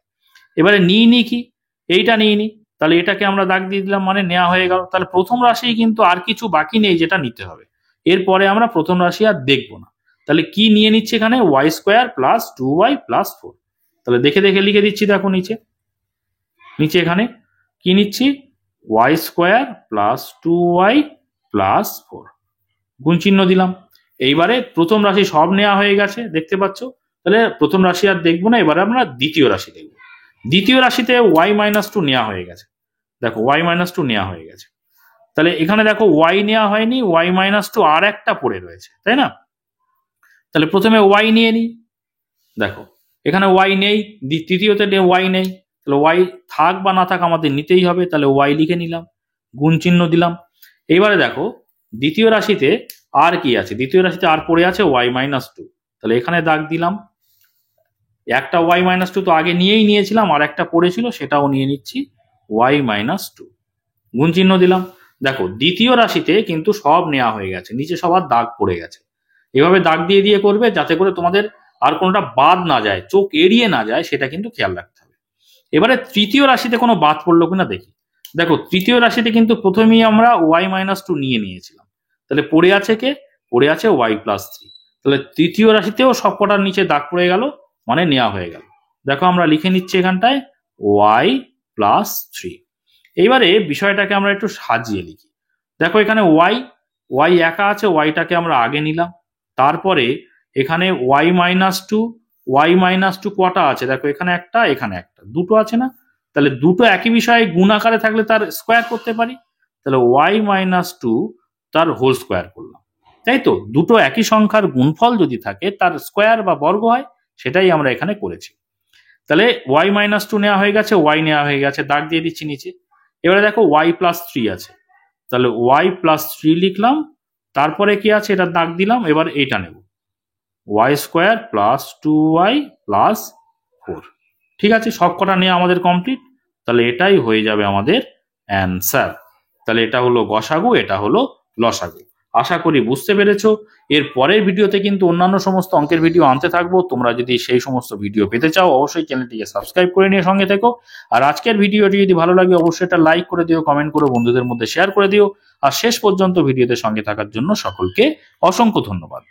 এবারে নিই কি, এইটা নিয়ে নি, তাহলে এটাকে আমরা দাগ দিয়ে দিলাম, মানে নেওয়া হয়ে গেল। তাহলে প্রথম রাশি কিন্তু আর কিছু বাকি নেই যেটা নিতে হবে, এরপরে আমরা প্রথম রাশি আর দেখবো না। তাহলে কি নিয়ে নিচ্ছে এখানে, y² + 2y + 4, তাহলে দেখে দেখে লিখে দিচ্ছি। দেখো নিচে এখানে কি নিচ্ছি, y² + 2y +4 গুণ চিহ্ন দিলাম। এইবারে প্রথম রাশি সব নেওয়া হয়ে গেছে দেখতে পাচ্ছ। তাহলে প্রথম রাশি আর দেখবো না, এবারে আমরা দ্বিতীয় রাশি দেখব। দ্বিতীয় রাশিতে y-2 নেওয়া হয়ে গেছে। দেখো y-2 নেওয়া হয়ে গেছে। তাহলে এখানে দেখো y নেওয়া হয়নি, y-2 আর একটা পড়ে রয়েছে, তাই না? তাহলে প্রথমে y নিয়ে নিই। দেখো এখানে y নেই, তৃতীয়তে y নেই, তাহলে y থাক বা না থাক আমাদের নিতেই হবে। তাহলে y লিখে নিলাম, গুণ চিহ্ন দিলাম। এইবারে দেখো দ্বিতীয় রাশিতে আর কি আছে, দ্বিতীয় রাশিতে আর পড়ে আছে y-2। তাহলে এখানে দাগ দিলাম। একটা y-2 তো আগে নিয়েছিলাম, আর একটা পড়েছিল সেটাও নিয়ে নিচ্ছি, y-2 গুণ চিহ্ন দিলাম। দেখো দ্বিতীয় রাশিতে কিন্তু সব নেওয়া হয়ে গেছে, নিচে সবার দাগ পড়ে গেছে। এভাবে দাগ দিয়ে দিয়ে করবে যাতে করে তোমাদের আর কোনোটা বাদ না যায়, চোখ এড়িয়ে না যায়, সেটা কিন্তু খেয়াল রাখতে হবে। এবারে তৃতীয় রাশিতে কোনো বাদ পড়লো কিনা দেখি। দেখো তৃতীয় রাশিতে কিন্তু প্রথমেই আমরা y-2 নিয়েছিলাম। তাহলে পড়ে আছে কে? পড়ে আছে y+3। তাহলে তৃতীয় রাশিতেও সবকটার নিচে দাগ পড়ে গেল, মানে নেওয়া হয়ে গেল। দেখো আমরা লিখে নিচ্ছি এখানটায় y+3। এইবারে বিষয়টাকে আমরা একটু সাজিয়ে লিখি। দেখো এখানে y একা আছে, yটাকে আমরা আগে নিলাম। তারপরে এখানে y-2 কটা আছে? দেখো এখানে একটা, এখানে একটা, দুটো আছে না? তাহলে দুটো একই বিষয়ে গুণ আকারে থাকলে তার স্কোয়ার করতে পারি। তাহলে y-2 তার হোল স্কোয়ার করলাম, তাই তো? দুটো একই সংখ্যার গুণফল যদি থাকে তার স্কোয়ার বা বর্গ হয়, সেটাই আমরা এখানে করেছি। তাহলে y-2 নেওয়া হয়ে গেছে, y নেওয়া হয়ে গেছে, দাগ দিয়ে দিচ্ছি নিচে। এবারে দেখো y+3 আছে, তাহলে y+3 লিখলাম। তারপরে কি আছে এটা দাগ দিলাম। এবার এইটা নেব, y² + 2y + 4। ঠিক আছে, সব কটা নিয়ে আমাদের কমপ্লিট। তাহলে এটাই হয়ে যাবে আমাদের অ্যান্সার। তাহলে এটা হলো গসাগু, এটা হলো লসাগু। আশা করি বুঝতে পেরেছো। এর পরের ভিডিওতে কিন্তু অন্যান্য সমস্ত অঙ্কের ভিডিও আনতে থাকবো। তোমরা যদি সেই সমস্ত ভিডিও পেতে চাও অবশ্যই চ্যানেলটিকে সাবস্ক্রাইব করে নিয়ে সঙ্গে থেকো। আর আজকের ভিডিওটি যদি ভালো লাগে অবশ্যই এটা লাইক করে দিও, কমেন্ট করে বন্ধুদের মধ্যে শেয়ার করে দিও। আর শেষ পর্যন্ত ভিডিওতে সঙ্গে থাকার জন্য সকলকে অসংখ্য ধন্যবাদ।